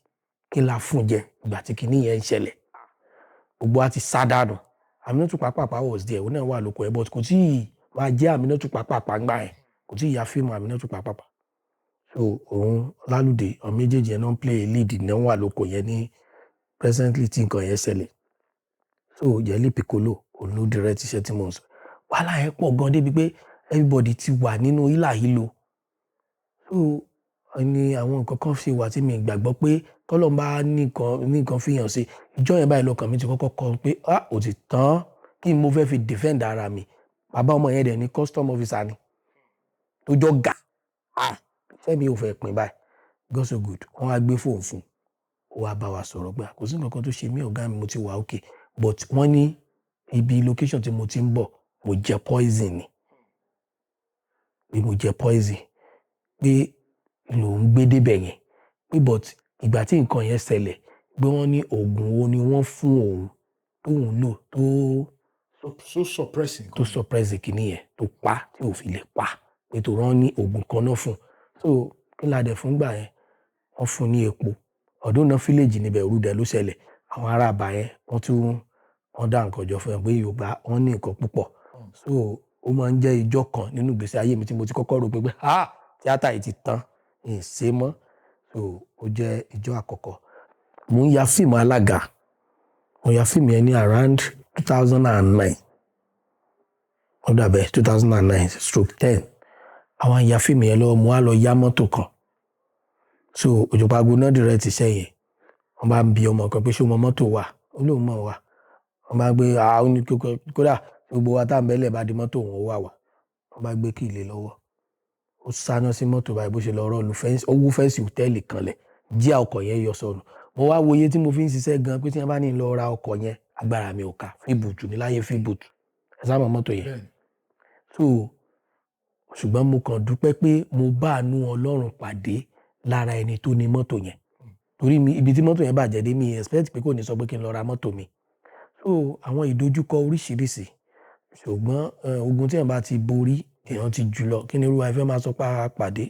kí la fún jẹ ìgbà tí kinní yẹn ń ṣẹlẹ̀ gbogbo wa ti sá dànù Aminatu Pàápàá was there òun náà wà lóko ẹ̀ but kò tí ì máa jẹ́ Aminatu Pàápàá ńgbà yẹn kò tí ì ya fíìmù Aminatu Pàápàá so òun Lálùdé àwọn méjèèjì yẹn náà ń play lead náà wà lóko yẹn ní presently tí nǹkan yẹn ṣẹlẹ̀ so Yẹlé Piccolo òun ló direct iṣẹ́ tí mo ń sọ wàhálà yẹn pọ̀ gan débi pé everybody ti wà nínú hílàhílo so ni àwọn nǹkan kan ṣe wà tí mi gbàgbọ́ pé tọ́lọ́run bá nìkan fihàn sí ìjọ yẹn báyìí lọ́kàn mi ti kọ́kọ́ kọ pé ó ti tán kí n mo fẹ́ fi defend ara mi bàbá ọmọ yẹn dẹ̀ ní custom officer ni tó jọ gà fẹ́mi ò fẹ́ pin báyìí God so good wọ́n á gbé fóònù fún ó wá bá wa sọ̀rọ̀ pé kò sí nǹkan tó ṣe mí ọ̀gá mi mo ti wà okay but wọ́n ní ibi location tí mo ti ń bọ̀ mo jẹ poison ni bí mo jẹ poison pé lòun gbé débẹ̀ yẹn pé but ìgbà tí nǹkan yẹn ṣẹlẹ̀ pé wọ́n ní oògùn wo ni wọ́n fún òun tóun lò so suppressing tó suppress kìíní yẹn tó pa tí ò fi lè pa nítorí wọ́n ní oògùn kan náà fún so kí la dẹ̀ fún gbà yẹn wọ́n fún ní epo ọdún náà fíléèjì níbẹ̀ òru dẹ̀ ló ṣẹlẹ̀ àwọn ará àbá yẹn wọ́n dá nǹkan jọ fún ẹ pé Yorùbá wọ́n ní nǹkan púpọ̀ so ó máa ń jẹ́ ìjọ kan nínú ìgbésí ayé mi tí mo ti kọ́kọ́ rò pé tíátà yìí ti tán ṣe mọ́ so ó jẹ́ ìjọ àkọ́kọ́ mo ń ya fíìmù Alága mo ya fíìmù yẹn ní around 2009 ó dàbẹ̀ 2009/10 àwọn ya fíìmù yẹn lọ́wọ́ mo wá lọ yá mọ́tò kan so Òjòpágo náà direct iṣẹ́ yẹn wọ́n bá ń bi ọmọ kan pé ṣé o mọ mọ́tò wà ó lóun mọ̀ wá wọ́n bá gbé àwọn kódà gbogbo wa tá à ń bẹ́lẹ̀ bá di mọ́tò wọn wà wọ́n bá gbé kí ilé lọ́wọ́ ó sáná sí mọ́tò báyìí bó ṣe lọ rọ́ọ̀lù fẹ́ǹsì ó wú fẹ́ǹsì hòtẹ́ẹ̀lì kanlẹ̀ jíà ọkọ̀ yẹn yọ sọnù mo wá wo iye tí mo fi ń ṣiṣẹ́ gan pé tí wọ́n bá ní lọ ra ọkọ̀ yẹn agbára mi ò ká fíbùtù ní láyé fíbùtù ẹ sáà mọ mọ́tò yẹn so ṣùgbọ́n mo kàn dúpẹ́ pé mo bá àánú Ọlọ́run pàdé lára ẹni tó ní mọ́tò yẹn torí ibi tí mọ́tò yẹn bàjẹ́ dé mi expect pé kò ní sọ pé kí n lọ ra mọ́tò mi so àwọn ìdojúkọ oríṣiríṣi ṣùgbọ́n ogun tí èèyàn bá ti borí èèyàn ti jù lọ kí ni irú afẹ́ máa sọ pé a pàdé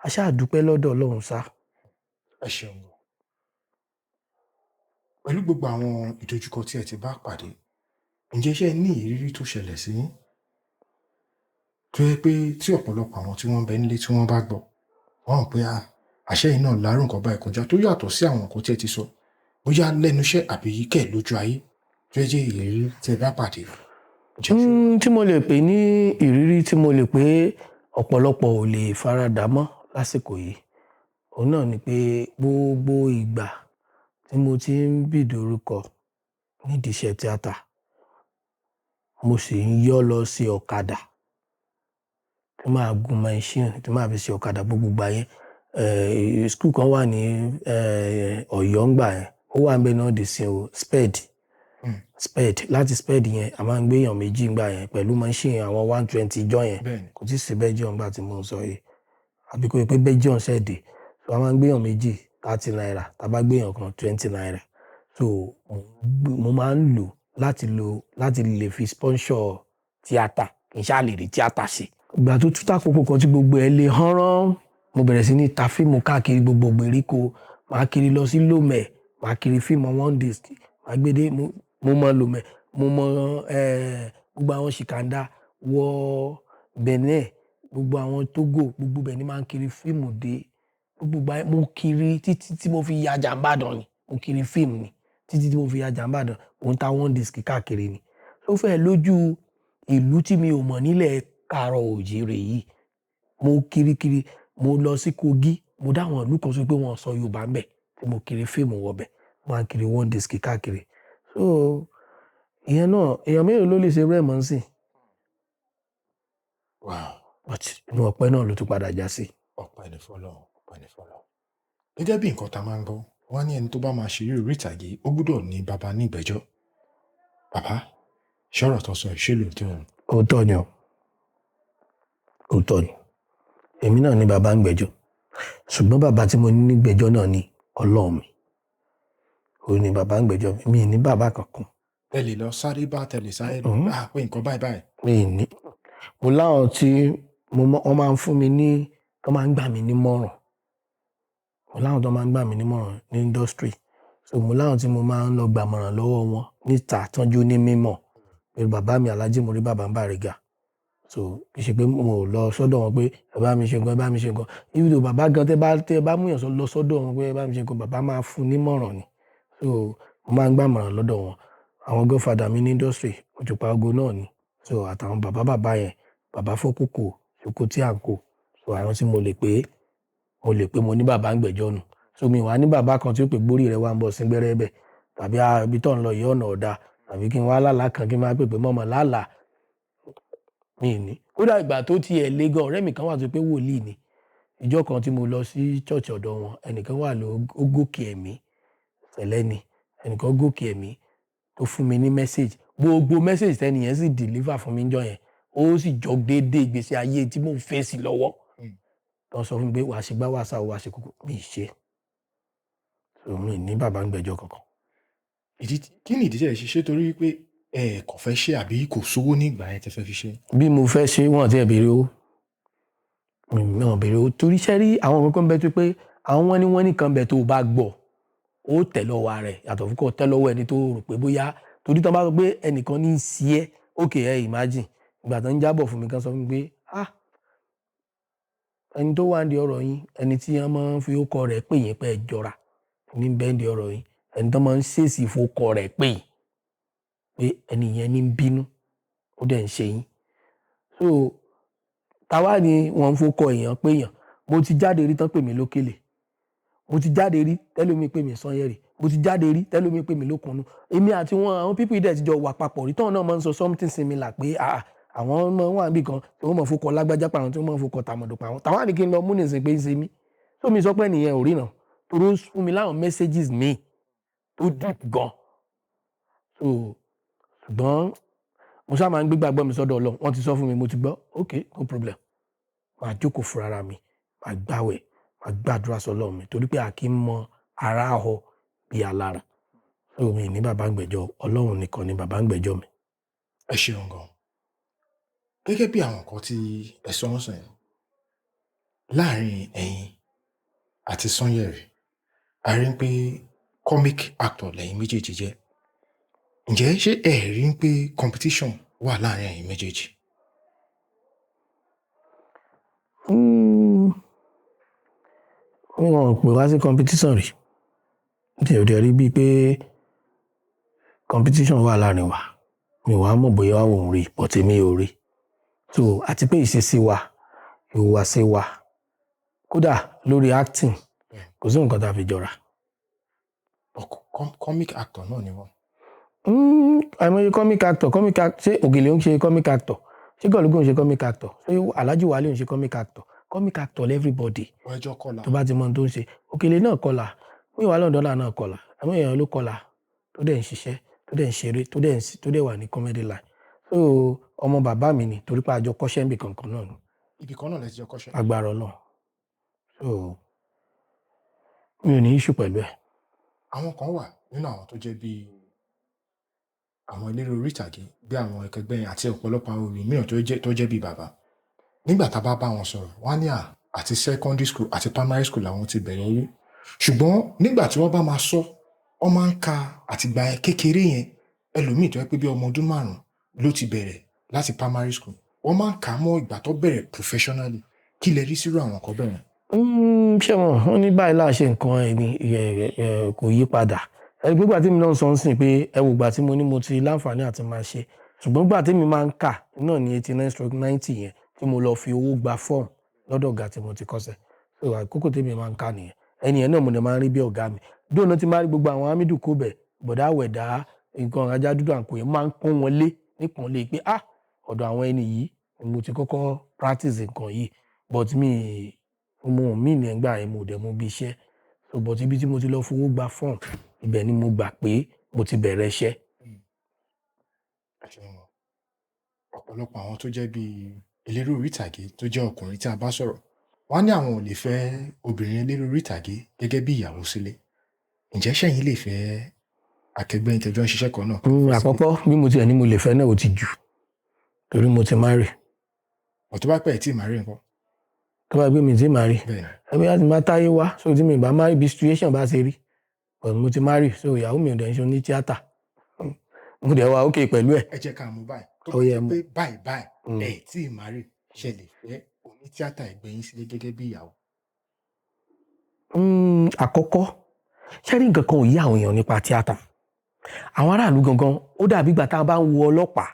a ṣáà dúpẹ́ lọ́dọ̀ Ọlọ́run sá. ẹ ṣeun pẹ̀lú gbogbo àwọn ìdojúkọ tí ẹ ti bá pàdé ǹjẹ́ ṣé ẹ ní ìrírí tó ṣẹlẹ̀ sí yín tó yẹ pé tí ọ̀pọ̀lọpọ̀ àwọn tí wọ́n bẹ nílé tí wọ́n bá gbọ́ wọ́n rò pé àṣẹ yìí náà lárú nǹkan báyìí kọjá tó yàtọ̀ sí àwọn nǹkan tí ẹ ti sọ bóyá lẹ́nu iṣẹ́ àbí kẹ̀ lójú ayé tó jẹ́ ìrírí tí ẹ bá pàdé. tí mo lè pè ní ìrírí tí mo lè pé ọ̀pọ̀lọpọ̀ ò lè faradà mọ́ lásìkò yìí òun náà ni pé gbogbo ìgbà tí mo ti ń bìdì orúkọ nídìí iṣẹ́ tíátà mo sì ń yọ́ lọ sí ọ̀kadà tí máa gun machine tí máa fi ṣe ọ̀kadà gbogbo gbà yẹn skul kan wà ní Ọ̀yọ́ ńgbà yẹn ó wà níbẹ̀ náà dé sí o sped láti sped yẹn a máa ń gbé èèyàn méjì ńgbà yẹn pẹ̀lú machine àwọn 120 jọ yẹn kò tí ì sí Belgium ńgbà tí mo ń sọ yìí àbí kò yẹ pé Belgium ṣẹ̀dẹ̀ so a máa ń gbé èèyàn méjì 30 naira tá a bá gbé èèyàn kan 20 naira so mo máa ń láti lè fi sponsor tíátà kì í ṣáà lè rí tíátà ṣe. Ìgbà tó tún tàkókò kan tí gbogbo ẹ̀ lè hánrán mo bẹ̀rẹ̀ sí ní ta fíìmù káàkiri gbogbo ìgbèríko máa kiri lọ sí Lomé máa kiri fíìmù one disc máa gbé dé mo mọ Lomé mo mọ gbogbo àwọn ṣìkàndá wọ Benin gbogbo àwọn Togo gbogbo bẹ̀ ni máa ń kiri fíìmù dé gbogbo mo kiri títí tí mo fi ya Jàmbàdàn ni mo kiri fíìmù ni títí tí mo fi ya Jàmbàdàn òun ta one disc káàkiri ni ó fẹ́ lójú ìlú tí mi ò mọ̀ nílẹ̀ Káàárọ̀ Oòjíire yìí mo kiri mo lọ sí Kogi mo dáwọn ìlú kan sọ pé wọ́n sọ Yorùbá ń bẹ̀ tí mo kiri fíìmù wọbẹ̀ máa ń kiri one disc káàkiri so ìyẹn náà èèyàn mélòó ló lè ṣe rẹ̀ mọ́ sí but inú ọpẹ́ náà ló tún padà já sí. ọpẹ́ ní fọ́lọ́run gẹ́gẹ́ bí nǹkan tá a máa ń gbọ́ wọ́n ní ẹni tó bá máa ṣe eré ìtàgé ó gbọ́dọ̀ ní bàbá ní ìgbẹ́jọ́ bàbá ṣọ́rọ̀ tó sọ ìṣèlú tó ń. Òótọ́ ni èmi náà ní bàbá ń gbẹ́jọ́ ṣùgbọ́n bàbá tí mo ní nígbẹ́jọ́ náà ni Ọlọ́run mi òun ni bàbá ń gbẹ́jọ́ mi ní bàbá kankan. ẹ lè lọ sáré bá tẹ̀lé sáré lọ pé nǹkan báyìí. mi ní mo láwọn tí wọ́n máa ń fún mi ní wọ́n máa ń gbà mí nímọ̀ràn mo láwọn tó máa ń gbà mí nímọ̀ràn ní industry so mo láwọn tí mo máa ń lọ gbàmọ̀ràn lọ́wọ́ wọn níta tọ́jú ní mímọ̀ pẹ̀lú bàbá mi Alhaji Muri Baba Bariga so kì í ṣe pé mo lọ sọ́dọ̀ wọn pé ẹ bá mi ṣe nǹkan ibi tó bàbá gan tẹ́ bá mú yàn lọ sọ́dọ̀ wọn pé ẹ bá mi ṣe nǹkan bàbá máa fún nímọ̀ràn ni so mo máa ń gbàmọ̀ràn lọ́dọ̀ wọn àwọn godfather mi ní industry Òjùpá Ogo náà ni so àtàwọn bàbá yẹn bàbá Fọ́kókò Sokoti àǹkó so àwọn tí mo lè pé mo ní bàbá ń gbẹ́jọ́ nù so mi wà ní bàbá kan tí ó pè gbórí rẹ̀ wá ń bọ̀ sí gbẹ́rẹ́ bẹ̀ tàbí ibi tó ń lọ yìí ọ̀nà ọ̀dà tàbí kí n wá lálàá kan kí n máa pè pé mọ́mọ́ lálàá mi ní. Ó dà ìgbà tó tiẹ̀ lé gan ọ̀rẹ́ mi kan wà tó pé wòlíì ni ìjọ kan tí mo lọ sí church ọ̀dọ̀ wọn ẹnìkan wà ló gòkè ẹ̀mí tẹ̀lẹ́ ni ẹnìkan gòkè ẹ̀mí tó fún mi ní message gbogbo message tẹ́ni yẹn sì deliver fún mi níjọ́ yẹn ó sì jọ déédéé ìgbésí ayé tí mò ń fẹ́ sí lọ́wọ́ tó sọ fún mi pé wàá ṣe gbá wàá sá wàá ṣe kókó mi ṣe so mi ní bàbá ń gbẹ́jọ́ kankan. Kí ni ìdí tẹ́ ẹ ṣe torí pé ẹ kò fẹ́ ṣe àbí kò sówó ní ìgbà yẹn tẹ́ fẹ́ fi ṣe. bí mo fẹ́ ṣe wọ́n ti ẹ̀ béèrè owó mi béèrè owó torí ṣẹ́ rí àwọn kankan bẹ tó pé àwọn wọ́n ní kan bẹ tó bá gbọ́ ó tẹ̀ lọ́wọ́ rẹ̀ yàtọ̀ fún kó tẹ́ lọ́wọ́ ẹni tó rò pé bóyá torí tó bá sọ pé ẹnìkan ní í sí ẹ́ okay ẹ imagine ìgbà tó ń jábọ̀ fún mi kan sọ fún mi pé ẹni tó wà ní ọ̀rọ̀ yín ẹni tí wọ́n máa ń fi ókọ rẹ̀ pè yín pé ẹ jọra ní bẹ́ẹ̀ ní ọ̀rọ̀ yín ẹni tó máa ń ṣèèṣì fókọ rẹ̀ pè yín pé ẹni yẹn ní bínú ó dẹ̀ ń ṣe yín so táwa ni wọ́n ń fókọ èèyàn pé èèyàn mo ti jáde rí tán pè mí lókèlè mo ti jáde rí tẹ́lómi pè mí Sanyẹ̀rì mo ti jáde rí tẹ́lómi pè mí lókùnnú èmi àti wọn àwọn pípì dẹ̀ ti jọ wà papọ̀ rí tán náà máa ń sọ something similar pé àwọn ọmọ wà níbì kan tí wọ́n mọ̀ fókọ lágbájá pa àwọn tí wọ́n mọ̀ fókọ tàmọ̀dò pa àwọn táwọn àdìkí ń lọ mú nìsín pé ń ṣe mí tó mi sọ pé nìyẹn ò rí náà torí ó fún mi láwọn messages mi tó deep gan so ṣùgbọ́n mo ṣáà máa ń gbégbàgbọ́ mi sọ́dọ̀ Ọlọ́run wọ́n ti sọ fún mi mo ti gbọ́ okay no problem máa jókòó fúnra ara mi máa gbàwẹ̀ máa gbàdúrà sọ́lọ́run mi torí pé a kì í mọ ara họ bí alára so mi ní bàbá ń gbẹ́jọ́ Ọlọ́run nìkan ni bàbá ń gbẹ́jọ́ mi. ẹ ṣeun gan gẹ́gẹ́ bí àwọn nǹkan tí ẹ sọ ń sìn láàrin ẹ̀yin àti Sanyẹ̀rì a rí pé comic actor lẹ́yìn méjèèjì jẹ́ ǹjẹ́ ṣé ẹ rí ń pé competition wà láàrin ẹ̀yin méjèèjì? Wọn ò pè wá sí competition rí. Mi ò dẹ̀ rí bíi pé competition wà láàrin wa. Mi ò wá mọ̀ bóyá òun rí but èmi ò rí. So àti pé ìṣesí wa, ìhùwàsí wa, kódà lórí acting kò sí nǹkan tá a fi jọra. Comic actor náà ni wọ́n. Àìmọye comic actor ṣé Ògèlè ń ṣe comic actor? Ṣé Gọ̀lúgọ̀ ń ṣe comic actor? Ṣé Alhaji Wale ń ṣe comic actor? Comic actor everybody. Ọjọ́ kọlà. Tó bá ti mọ ohun tó ń ṣe. Òkèlè náà kọlà, Múyìwá Lọ́ndọ́nà náà kọlà. Àwọn èèyàn ló kọlà tó dẹ̀ ń ṣiṣẹ́, tó dẹ̀ ń ṣeré, tó dẹ̀ wà ní comedy line. So ọmọ bàbá mi ni torí pé a jọ kọ́ṣẹ́ níbi kankan náà ni. Ibì kan náà lẹ ti jọ kọ́ṣẹ́. Agbára Ọlọ́run. So mi ò ní issue pẹ̀lú ẹ̀. Àwọn kan wà nínú àwọn tó jẹ́ bíi àwọn eléré orí ìtàgé bí àwọn ẹkẹgbẹ́ yẹn àti ọ̀pọ̀lọpọ̀ àwọn mìíràn tó jẹ́ bíi bàbá. Nígbà tá a bá bá wọn sọ̀rọ̀, wọ́n á ní àti secondary school àti primary school làwọn ti bẹ̀rẹ̀ eré. Ṣùgbọ́n nígbà tí wọ́n bá máa sọ, wọ́n máa ń ka àtìgbà kékeré yẹn ẹlòmíì tó yẹ pé bí ọmọ ọdún 5 ló ti bẹ̀rẹ̀ láti primary school. Wọ́n máa ń kà á mọ́ ìgbà tó bẹ̀rẹ̀ professionally. Kí lẹ rí sírú àwọn kan bẹ́ẹ̀? Ṣé wọ́n ní báyìí láà ṣe nǹkan ẹni kò yí padà. Ẹni pé gbà tí mi náà sọ ń sìn pé ẹ wò gbà tí mo ní mo ti láǹfààní àti máa ṣe. Ṣùgbọ́n gbà tí mi máa ń kà náà ní 89/90 yẹn tí mo lọ fi owó gba fọ́ọ̀mù lọ́dọ̀ ọ̀gá tí mo ti kọ́ṣẹ́. So àkókò tí mi máa ń kà nìyẹn. Ẹni yẹn náà mo dẹ̀ máa ń rí bí ọ̀gá mi. Dóònà tí máa rí gbogbo àwọn Hamidu Kobẹ̀, Bọ̀dá Àwẹ̀dá, nǹkan ajá dúdú àǹkó yẹn máa ń pọ́n wọn lé nípọ̀nlé pé ọ̀dọ̀ àwọn ẹni yìí ni mo ti kọ́kọ́ practice nǹkan yìí. But mo mí ní ẹgbàá yẹn mo dẹ̀ mú bí iṣẹ́. So but ibi tí mo ti lọ fowó gba fọ́ọ̀mù, ibẹ̀ ni mo gbà pé mo ti bẹ̀rẹ̀ iṣẹ́. Ọ̀pọ̀lọpọ̀ àwọn tó jẹ́ bíi eléré orí ìtàgé tó jẹ́ ọkùnrin tí a bá sọ̀rọ̀, wọ́n á ní àwọn ò lè fẹ́ obìnrin eléré orí ìtàgé gẹ́gẹ́ bí ìyàwó sílé. Ǹjẹ́ ṣẹ̀yin lè fẹ́ akẹgbẹ́ yín tẹ́jọ́ ń ṣiṣẹ́ kan náà? Àkọ́kọ́ bí mo ti ẹ̀ ní mo lè fẹ́ náà ó ti jù torí mo ti marry. Tó bá pẹ́ ẹ̀ tí ì marry nǹkan. Tó bá gbé mi tí marry. Ẹbí láti máa táyé wá so tí mi bá marry bí situation bá ṣe rí. But mo ti marry so ìyàwó mi ò dẹ̀ ń ṣe oní tíátà. Mo dẹ̀ wá okay pẹ̀lú ẹ̀. Ẹ jẹ́ ká mú báyìí. Tó bá jẹ́ pé báyìí ẹ̀ tí ì marry ṣe lè fẹ́ oní tíátà ẹgbẹ́ yín sílé gẹ́gẹ́ bí ìyàwó. Àkọ́kọ́ ṣé rí nǹkan kan ò yí àwọn èèyàn nípa tíátà. Àwọn aráàlú gangan ó dàbí ìgbà tá a bá ń wo ọlọ́pàá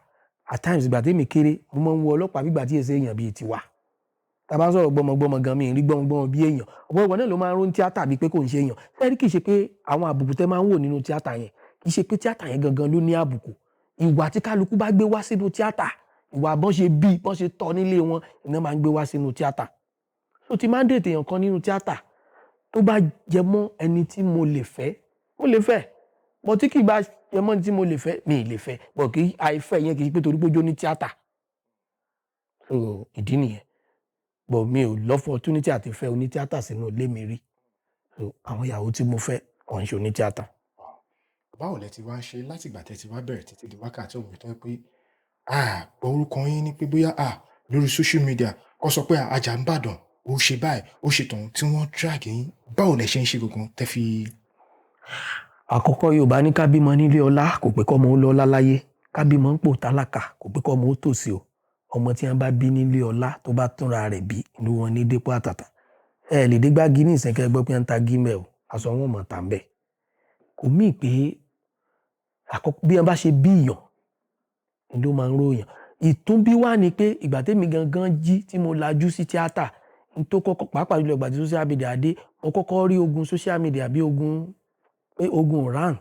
at times ìgbà tí èmi kéré mo máa ń wo ọlọ́pàá bí ìgbà tí èsè èèyàn bíi tiwa. Tá a bá sọ̀rọ̀ gbọmọgbọmọ gan mi rí gbọmọgbọmọ bí èèyàn. Ọ̀pọ̀lọpọ̀ náà ló máa ń rò tíátà bíi pé kò ń ṣe èèyàn. Ṣé rí kì í ṣe pé àwọn àbùkù tẹ́ máa ń wò nínú tíátà yẹn kì í ṣe pé tíátà yẹn gangan ló ní àbùkù. Ìwà tí kálukú bá gbé wá sínú tíátà, ìwà bọ́n ṣe bí bọ́n ṣe tọ́ nílé wọn iná máa ń gbé wá sínú tíátà. So tí máa ń dètè èèyàn kan nínú tíátà tó bá jẹ mọ́ ẹni tí mo lè fẹ́, mo lè fẹ́. But tí kì í bá jẹ mọ́ ẹni tí mo lè fẹ́, mi ì lè fẹ́. But kì í àìfẹ́ yẹn kì í ṣe pé torí pé ó jó ní tíátà. So ìdí nìyẹn. But mi ò lọ́ opportunity àti fẹ́ oní tíátà sínú ilé mi rí. So àwọn ìyàwó tí mo fẹ́ wọ́n ń ṣe oní tíátà. Báwo lẹ ti wá ṣe láti ìgbà tẹ́ ti wá bẹ̀rẹ̀ títí di wákàtí òwúrọ̀ tó pé orúkọ yín ní pé bóyá lórí social media kó sọ pé Àjàǹbàdàn ó ṣe báyìí ó ṣe tọ̀hún tí wọ́n drag yín. Báwo lẹ ṣe ń ṣe gbogbo tẹ́ fi. Àkọ́kọ́ Yorùbá ní ká bímọ nílé ọlá kò pé kọ́mọ ó lọ́lá láyé. Ká bímọ ń pò tálákà kò pé kọ́mọ ó tòṣì o. Ọmọ tí wọ́n bá bí nílé ọlá tó bá túnra rẹ̀ bí inú wọn ní dépò àtàtà. Ẹ lè dé gbági ní ìsìnkẹ́ gbọ́ pé ń ta gímẹ̀ o aṣọ wọn mọ̀ tà ń bẹ̀. Kò mí pé àkọ́kọ́ bí wọ́n bá ṣe bí ìyàn ni ló máa ń ròyàn. Ìtúnbí wá ni pé ìgbà tèmi gangan jí tí mo lajú sí tíátà n tó kọ́kọ́ pàápàá jùlọ ìgbà tí social media dé mo kọ́kọ́ rí ogun social media bí ogun Iran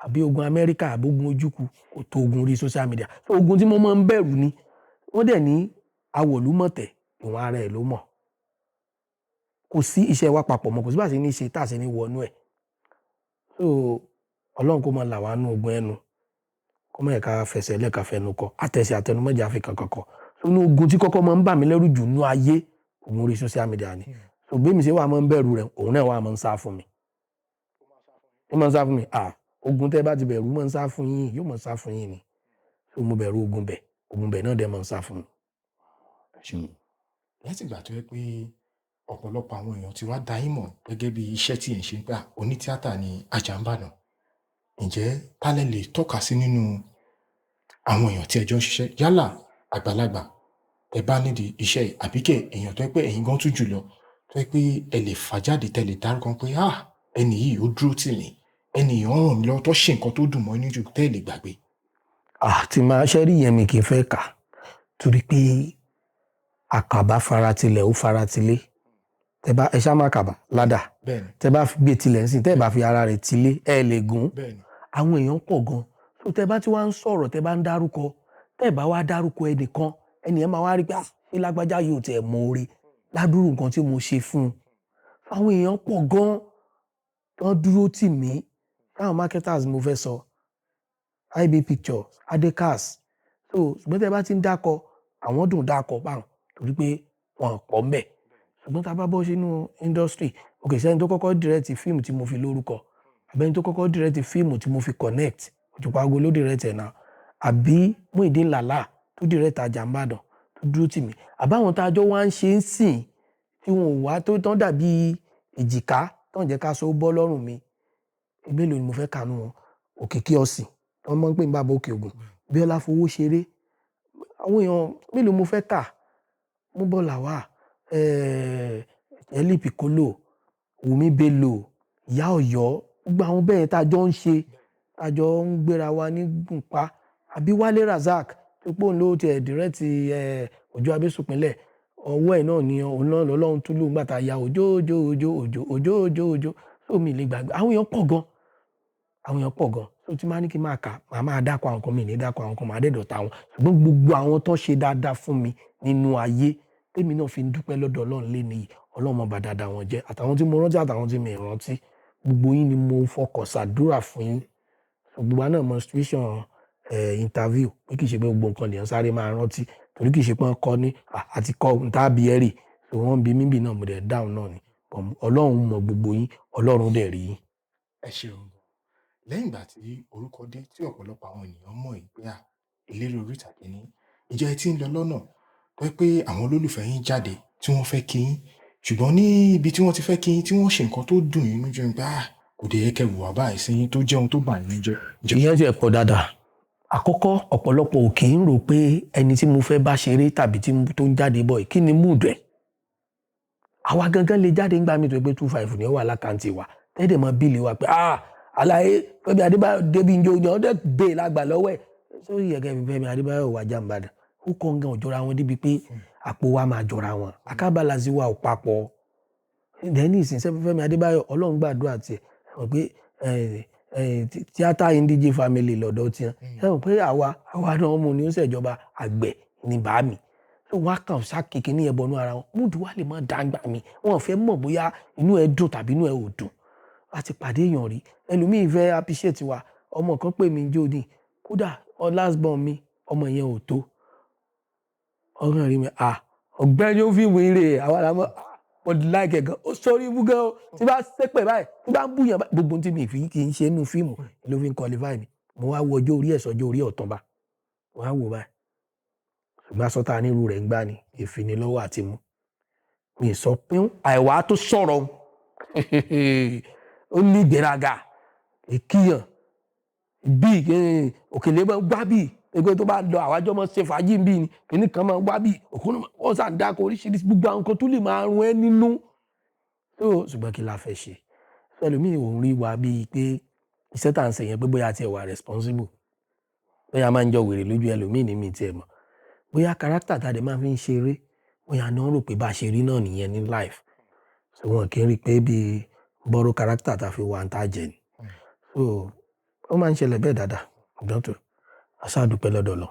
àbí ogun Amẹ́ríkà àbí ogun ojúkù kò tó ogun orí social media. So ogun tí mo máa ń bẹ̀rù ni wọ́n dẹ̀ ní awọ̀lúmọ̀tẹ̀ ìwọ̀n ara ẹ̀ ló mọ̀. Kò sí iṣẹ́ wa papọ̀ mọ́ kò sí bá ṣe ní ṣe tá ṣe ní wọnú ẹ̀. So Ọlọ́run kó máa là wá nú ogun ẹnu kó má yẹ ká fẹsẹ̀ lẹ́ka fẹnu kọ àtẹ̀sẹ̀ àtẹnumọ́jà fi kankan kọ. So inú ogun tí kọ́kọ́ máa ń bà mí lẹ́rù jù nú ayé ogun orí social media ni. So bí mi ṣe wà máa ń bẹ̀rù rẹ̀ òun náà wà máa ń sá fún mi. Ó máa ń sá fún mi ogun tẹ́ bá ti bẹ̀rù máa ń sá fún yín yóò máa ń sá fún yín ni. So mo bẹ̀rù ogun bẹ̀ náà dẹ̀ máa ń sá fún mi. Láti ìgbà tó yẹ pé ọ̀pọ̀lọpọ̀ àwọn èèyàn ti wá dá yín mọ̀ gẹ́gẹ́ bí iṣẹ́ tí ẹ̀ ń ṣe gbà oní tíátà ní Àjàǹbàdàn. ǹjẹ́ tálẹ̀ lè tọ́ka sí nínú àwọn èèyàn tí ẹ jọ ń ṣiṣẹ́ yálà àgbàlagbà ẹ bá nídìí iṣẹ́ yìí àbí kẹ̀ èèyàn tó yẹ pé ẹ̀yin gan tún jù lọ tó yẹ pé ẹ lè fà jáde tẹ lè dárúkọ pé ẹni yìí ó dúró tì mí ẹni yìí ó ràn mí lọ́wọ́ tó ṣe nǹkan tó dùn mọ́ inú jù tẹ́ ẹ lè gbàgbé. Tí máa ṣẹ́ rí yẹn mi kì í fẹ́ kà torí pé àkàbà faratilẹ̀ ó faratilé tẹ bá ẹ ṣá má kàbà ládà tẹ bá fi gbé tilẹ̀ ń sìn tẹ bá fi ara rẹ̀ tilé ẹ lè gùn àwọn èèyàn pọ̀ gan so tẹ bá ti wá ń sọ̀rọ̀ tẹ bá ń dárúkọ tẹ bá wá dárúkọ ẹnìkan ẹnìyẹn máa wá rí pé ṣé lágbájá yóò tẹ̀ mọ oore ládùúrú nǹkan tí mo ṣe fún un àwọn èèyàn pọ̀ gan tó dúró tì mí táwọn marketers mo fẹ́ sọ IB Pictures Adekas so ṣùgbọ́n tẹ bá ti ń dákọ àwọn dùn dákọ báwọn torí pé wọn pọ̀ ń bẹ̀ ṣùgbọ́n tá a bá bọ́ sínú industry òkè sẹ́ni tó kọ́kọ́ direct fíìmù tí mo fi lórúkọ àbẹ́ni tó kọ́kọ́ direct fíìmù tí mo fi connect Òjùpá Ago ló direct ẹ̀ náà àbí Muyideen Lala tó direct Àjàmbàdàn tó dúró tì mí àbáwọn tá a jọ wá ń ṣe ń sìn tí wọn ò wá tó tán dàbí èjìká tán jẹ́ ká so bọ́ lọ́rùn mi mélòó ni mo fẹ́ kànú wọn Òkìkí Ọ̀sìn wọ́n mọ̀ ń pè ní Bàbá Òkè Ògùn Bíọ́lá Fowóṣeré àwọn èèyàn mélòó mo fẹ́ kà Múbọ̀ Làwà Eli Piccolo Wùmí Bello Ìyá Ọ̀yọ́ gbogbo àwọn bẹ́ẹ̀ tá a jọ ń ṣe tá a jọ ń gbéra wa ní gùnpá àbí Wálé Razak tó pò ń lò tiẹ̀ dírẹ́tì Òjó Abésùpínlẹ̀ ọwọ́ ẹ̀ náà ni òun náà lọ́lọ́run tún lù nígbà tá a ya òjò sómi lè gbàgbé àwọn èèyàn pọ̀ gan so tí máa ní kí n máa kà máa dákọ̀ àwọn kan mi ní dákọ̀ àwọn kan máa dẹ̀dọ̀ta àwọn ṣùgbọ́n gbogbo àwọn tó ṣe dáadáa fún mi nínú ayé tèmi náà fi ń dúpẹ́ lọ́dọ̀ Ọlọ́run lé ní Ọlọ́run mọ̀ bá dáadáa wọn jẹ́ àtàwọn tí mo rántí àtàwọn tí mi ì rántí gbogbo yín ni mo fọkàn ṣàdúrà fún yín gbogbo wa náà mọ situation interview pé kì í ṣe pé gbogbo nǹkan lèèyàn sáré máa rántí torí kì í ṣe pé wọ́n kọ́ ní àti kọ́ ntàbí ẹ̀rì so wọ́n bí mímì náà mo dẹ̀ dáhùn náà ni Ọlọ́run mọ̀ gbogbo yín Ọlọ́run dẹ̀ rí yín. ẹ ṣeun lẹ́yìn ìgbà tí orúkọ dé tí ọ̀pọ̀lọpọ̀ àwọn ènìyàn mọ̀ pé eléré orí ìtàgé ní ìjọ ẹ ti ń lọ lọ́nà pé àwọn olólùfẹ́ yín jáde tí wọ́n fẹ́ kí yín ṣùgbọ́n ní ibi tí wọ́n ti fẹ́ kí yín tí wọ́n ṣe nǹkan tó dùn yín jẹun pé kò dé kẹ́ wùwà báyìí sí yín tó jẹ́ ohun tó bà yín jẹ́. ìyẹn ti ẹ̀ pọ̀ dáadáa àkọ́kọ́ ọ̀pọ̀lọpọ̀ ò kì í rò pé ẹni tí mo fẹ́ bá ṣeré tàbí tó ń jáde bọ̀ kí ni mood ẹ̀ àwa gangan lè jáde ńgbà mi tó pé 25 ni ó wà lákàntì wa tẹ́lẹ̀ mọ́ bíìlì wa pé àlàyé Fẹ́mi Adébáyọ̀ débi ń jẹ́ ọdẹ bẹ́ẹ̀ lágbà lọ́wọ́ ẹ̀ sórí ẹ̀kẹ́ Fẹ́mi Adébáyọ̀ wà Jàmbàdàn ó kọ́ gan òjọra wọn débi pé àpò wa máa jọra wọn akábàlà sí wa ò papọ̀ ìdẹ́ni ìsinsẹ́ Fẹ́mi Adébáyọ̀ Ọlọ́run gbàdúrà tiẹ̀ mọ̀ pé tíátà indíje family lọ́dọ̀ tiẹ̀ mọ̀ pé àwa náà ọmọ ní ó ṣèjọba àgbẹ̀ ní bàámi tó wá kàn sákèké ní ẹbọnú ara wọn múdù wà lè má dáńgbà mi wọn fẹ́ mọ̀ bóyá inú ẹ dùn tàbí inú ẹ ò dùn láti pàdé èèyàn rí ẹlòmíì fẹ́ appreciate wa ọmọ kan pè mí jó ní kódà last born mi ọmọ yẹn ò tó ọkàn rí mi ọ̀gbẹ́ni ó fi wéèrè àwọn àlámọ́ mo like gan ó sọrí ibú gan tí bá ṣépè báyìí tí bá ń búyàn báyìí gbogbo tí mi fi kì í ṣe inú fíìmù ló fi ń qualify mi mo wá wo ọjọ́ orí ẹ̀ sọ́jọ́ orí ọ̀túnba mo wá wò báyìí ṣùgbọ́n sọ́tà nírú rẹ̀ ń gbá ni ìfinilọ́wọ́ àti mú mi sọ pé àìwá tó sọ̀rọ̀ ó ní ìgbéraga ìkíyàn bí òkèlè máa ń gbá bí ẹgbẹ́ tó bá lọ àwájọ́ máa ṣe fàájì bí ni kìíní kan máa ń gbá bí òkúnnù wọ́n sàn dáko oríṣiríṣi gbogbo àwọn nǹkan tó lè máa rún ẹ́ nínú ṣùgbọ́n kí la fẹ́ ṣe ẹlòmíì ò ń rí wa bíi pé iṣẹ́ tà ń ṣe yẹn pé bóyá tiẹ̀ wà responsible bóyá máa ń jọ wèrè lójú ẹlòmíì ní mi tiẹ̀ mọ̀ bóyá kárátà tá a dẹ̀ máa fi ń ṣeré bóyá náà rò pé bá a ṣe rí náà nìyẹn ní life so wọn kì í rí pé bíi bọ́rọ̀ kárátà tá a fi wà ń tà jẹ ni so ó máa ń ṣẹlẹ̀ bẹ́ẹ̀ dáadáa dọ́tò aṣáàdúpẹ́ lọ́dọ̀ lọ.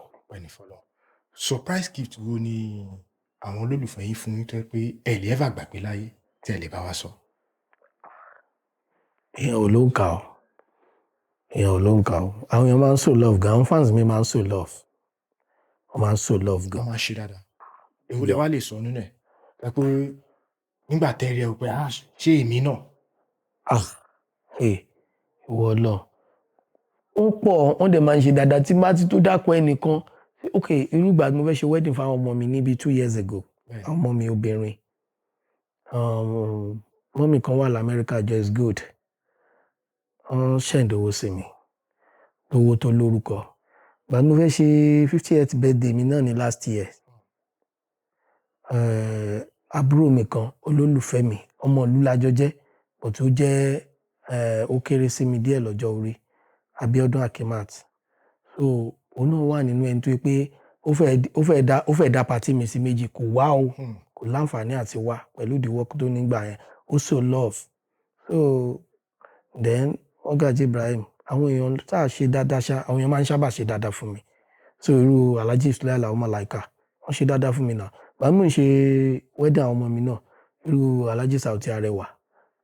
surprise gift wo ni àwọn olólùfẹ́ yín fún yín tó pé ẹ lè ever gbàgbé láyé tí ẹ lè bá wa sọ. èèyàn ò ló ń kà ó àwọn èèyàn máa ń show love gan àwọn fans mi máa ń show love wọ́n máa ń show love gan. wọ́n máa ń ṣe dáadáa èwo lè wá lè sọ nínú ẹ̀ pé nígbà tẹ́rẹ̀ ẹ pé ṣé èmi náà. ìwọ náà ó pọ̀ wọ́n dẹ̀ máa ń ṣe dáadáa tí má ti tó dákun ẹnìkan ok irú ìgbà tí mo fẹ́ ṣe wedding fáwọn ọmọ mi níbi 2 years ago àwọn ọmọ mi obìnrin mọ́mì kan wà lamẹ́ríkà Joyce Good wọ́n ṣẹ̀ǹdowó sí mi lówó tó lórúkọ. Ìgbà tí mo fẹ́ ṣe 50th birthday mi náà ní last year. Àbúrò mi kan olólùfẹ́ mi ọmọ ìlú lájọ jẹ́ bó tó jẹ́ ó kéré sí mi díẹ̀ lọ́jọ́ orí, Abíọ́dún Akimat. So òun náà wà nínú ẹni tó yẹ pé ó fẹ́ dá pàtí mi sí méjì, kò wá o, kò láǹfààní àti wá pẹ̀lú ìdíwọ́ tó nígbà yẹn, ó so love. So then Ọ̀gájí Ibrahim, àwọn èèyàn tá a ṣe dáadáa ṣá, àwọn èèyàn máa ń sábà ṣe dáadáa fún mi. So irú Alhaji Sulaiman Alao Malaika, wọ́n ṣe dáadáa fún mi náà. Bàbá mi ṣe wedding àwọn ọmọ mi náà, irú Alhaji Sauty Arẹwà,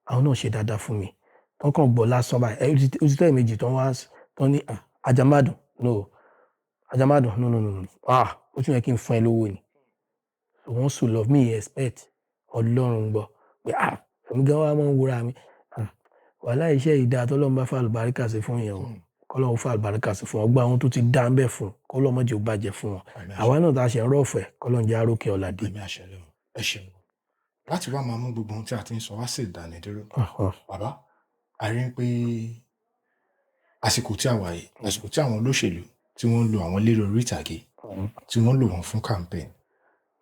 àwọn náà ṣe dáadáa fún mi. Wọ́n kàn gbọ́ lásán báyìí. Ó ti tẹ́ méjì tán ní Ajamadun, no. Ajamadun, no. Ó tún yẹ kí n fún ẹ lówó ni. So wọ́n so love me expect Ọlọ́run gbọ́ pé èmi gan wá máa ń wúra mi. Wàhálà iṣẹ́ ìdá tọ́lọ́run bá fa àlùbáríkà sí fún yẹn o. Kọ́lọ́run fa àlùbáríkà sí fún wọn. Ọgbà àwọn tó ti dá ń bẹ̀ fún, kọ́lọ́run má jẹ́ ó bàjẹ́ fún wọn. Àwa náà tá a ṣe ń rọ̀fẹ́, kọ́lọ́run jẹ́ arókè ọ̀làdé. Ẹ ṣeun. Láti wá máa mú gbogbo ohun tí a ti ń sọ wá sí ìdánidúró. Bàbá, a rí pé àsìkò tí a wà yìí, àsìkò tí àwọn olóṣèlú tí wọ́n ń lo àwọn eléré orí ìtàgé tí wọ́n ń lò wọ́n fún campaign.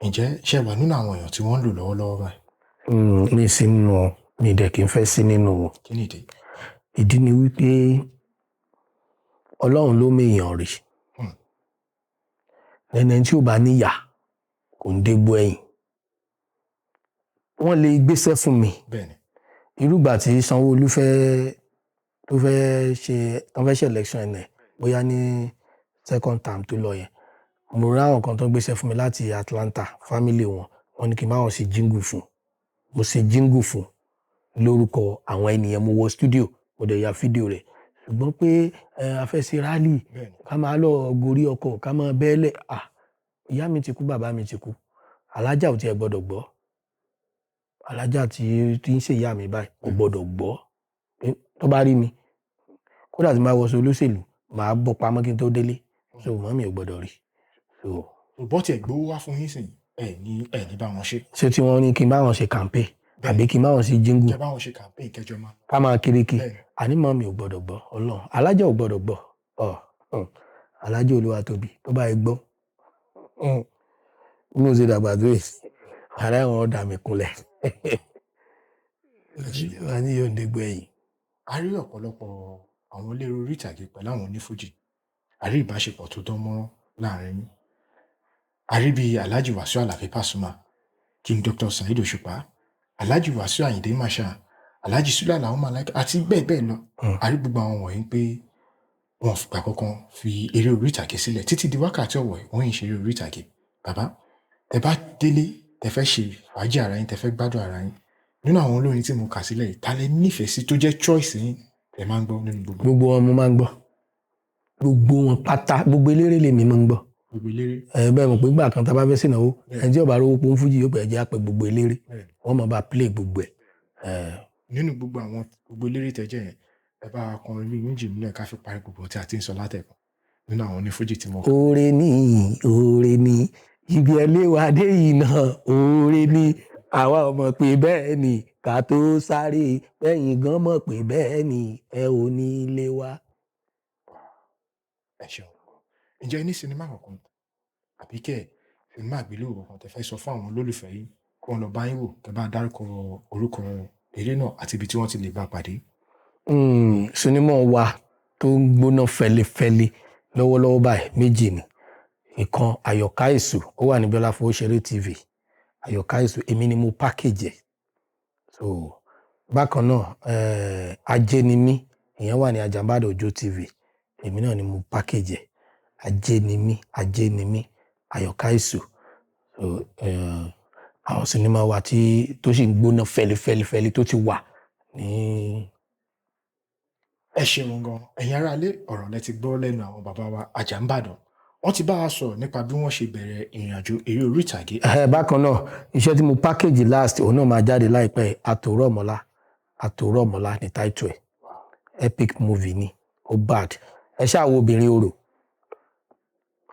Ǹjẹ́ ṣé wà nínú àwọn èèyàn tí wọ́n ń lò lọ́wọ́lọ́wọ́ báyìí? Mi sí nínú wọn, mi dẹ̀ kí n fẹ́ sí nínú wọn. Kí ni ìdí? Ìdí ni wípé Ọlọ́run ló méèyàn rí. Ẹni tí ò bá níyà kò ń dégbò ẹ̀yìn. Wọ́n lè gbéṣẹ́ fún mi. Bẹ́ẹ̀ni. Irúgbà tí Sanwó-Olú tó fẹ́ ṣe election ẹ̀ bóyá ní second term tó lọ yẹn. Mo rí àwọn kan tó gbéṣẹ́ fún mi láti Atlanta, family wọn. Wọ́n ní kí n máa wọ́n ṣe jingle fún. Mo ṣe jingle fún lórúkọ àwọn ènìyàn. Mo wọ studio, mo dẹ̀ ya fídíò rẹ̀. Ṣùgbọ́n pé a fẹ́ ṣe rally, ká máa lọ gorí ọkọ̀, ká máa bẹ́ẹ̀lẹ̀. Ìyá mi ti kú, bàbá mi ti kú. Alájà ò tiẹ̀ gbọ́dọ̀ gbọ́. Alájà tí ń ṣe ìyá mi báyìí kò gbọ́dọ̀ gbọ́. Tó bá rí mi, kódà tí máa wọṣọ olóṣèlú, màá bọ́ pamọ́ kí n tó délé. So màmí ò gbọ́dọ̀ rí. Bọ́ tiẹ̀ gbówó wá fún yín sìn, ẹ̀ ní bá wọn ṣe. Ṣé tí wọ́n ní kí n bá wọn ṣe campaign àbí kí n bá wọn ṣe jingle? Kẹ́ bá wọn ṣe campaign kẹjọ máa. Ká máa kiriki. Àní màmí ò gbọ́dọ̀ gbọ́. Ọlọ́run, alájà ò gbọ́dọ̀ gbọ́. Alájà Olúwatóbi tó bá yẹ gbọ́. Bí mo ṣe dàgbà tó yìí, ààrẹ wọn dà mí kunlẹ̀. Wọ́n ní yóò dégbò ẹ̀yìn. A rí ọ̀pọ̀lọpọ̀ àwọn eléré orí ìtàgé pẹ̀lú àwọn onífújì. A rí ìbáṣepọ̀ tó dán mọ́rán láàrin yín. A rí bí Alhaji Wasiu Alabi Pasuma, King Dr. Saheed Òṣùpá, Alhaji Wasiu Ayinde Marshal, Alhaji Sulaiman Alao Malaika àti bẹ́ẹ̀ bẹ́ẹ̀ lọ. A rí gbogbo àwọn wọ̀nyí pé wọn fìgbà kankan fi eré orí ìtàgé sílẹ̀ títí di wákàtí ọ̀wọ̀ wọ́n yìí ṣe eré orí ìtàgé. Bàbá, ẹ bá délé, ẹ fẹ́ ṣe fàájì ara yín, ẹ fẹ́ gbádùn ara yín. Nínú àwọn olórin tí mo kà sílẹ̀ yìí, ta lẹ nífẹ̀ẹ́ sí tó jẹ́ choice yín ẹ máa ń gbọ́ nínú gbogbo? Gbogbo wọn mo máa ń gbọ́. Gbogbo wọn pátá, gbogbo eléré lèmi máa ń gbọ́. Gbogbo eléré. Bẹ́ẹ̀ mọ̀ pé ìgbà kan tá a bá fẹ́ sìnáwó, ẹni tí ó bá rówó pọ́n fújì yóò bẹ̀rẹ̀ jẹ́ àpẹ gbogbo eléré. Wọ́n máa bá play gbogbo ẹ̀. Nínú gbogbo eléré tẹ́jẹ́ yẹn, ẹ bá akọrin ní méjì nílẹ̀ ká fi parí gbogbo tí a ti ń sọ látẹ̀kọ̀. Nínú àwọn onífújì tí mo kà. Oore ni ibi ẹlẹ́wàdé yìí náà, oore ni àwa ò mọ̀ pé bẹ́ẹ̀ ni ká tó sáré, bẹ́yìn gan mọ̀ pé bẹ́ẹ̀ ni ẹ ò ní ilé wa. Ẹ ṣeun. Ǹjẹ́ ní sinimá kankan àbí kẹ́ sinimá àgbéléwò kankan tẹ́ fẹ́ sọ fún àwọn olólùfẹ́ yín kí wọ́n lọ bá yín wò, kẹ́ bá dárúkọ orúkọ eré náà àti ibi tí wọ́n ti lè bá pàdé? Sinimá wa tó ń gbóná fẹlifẹli lọ́wọ́lọ́wọ́ báyìí méjì ni. Ìkan Àyọ̀ká Èṣù, ó wà ní Bọ́lá Fowóṣeré TV. Àyọ̀ká Èṣù, èmi ni mo package ẹ̀. So bákan náà Ajé ni mí, ìyẹn wà ní Àjàmbádò Òjó TV. Èmi náà ni mo package ẹ̀. Ajé ni mí, Àyọ̀ká Èṣù. So àwọn sinimá wa tó sì ń gbóná fẹlifẹli tó ti wà ní. Ẹ ṣeun gan. Ẹ̀yin aráalé, ọ̀rọ̀ lẹ ti gbọ́ lẹ́nu àwọn bàbá wa Àjàmbàdàn. Wọ́n ti bá wa sọ̀rọ̀ nípa bí wọ́n ṣe bẹ̀rẹ̀ ìrìnàjò eré orí ìtàgé. Bákan náà, iṣẹ́ tí mo package last, òun náà máa jáde láìpẹ́. Àtòrọ̀ Ọ̀mọ́lá ní title ẹ̀. Epic movie ni, ó bad. Ẹ ṣáà wo Obìnrin Orò.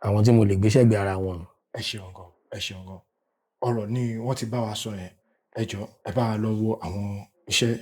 Àwọn tí mo lè gbé sẹ́gbẹ̀ẹ́ ara wọn. Ẹ ṣeun gan. Ọ̀rọ̀ ni wọ́n ti bá wa sọ yẹn. Ẹ jọ̀ọ́, ẹ bá wa lọ wo àwọn iṣẹ́.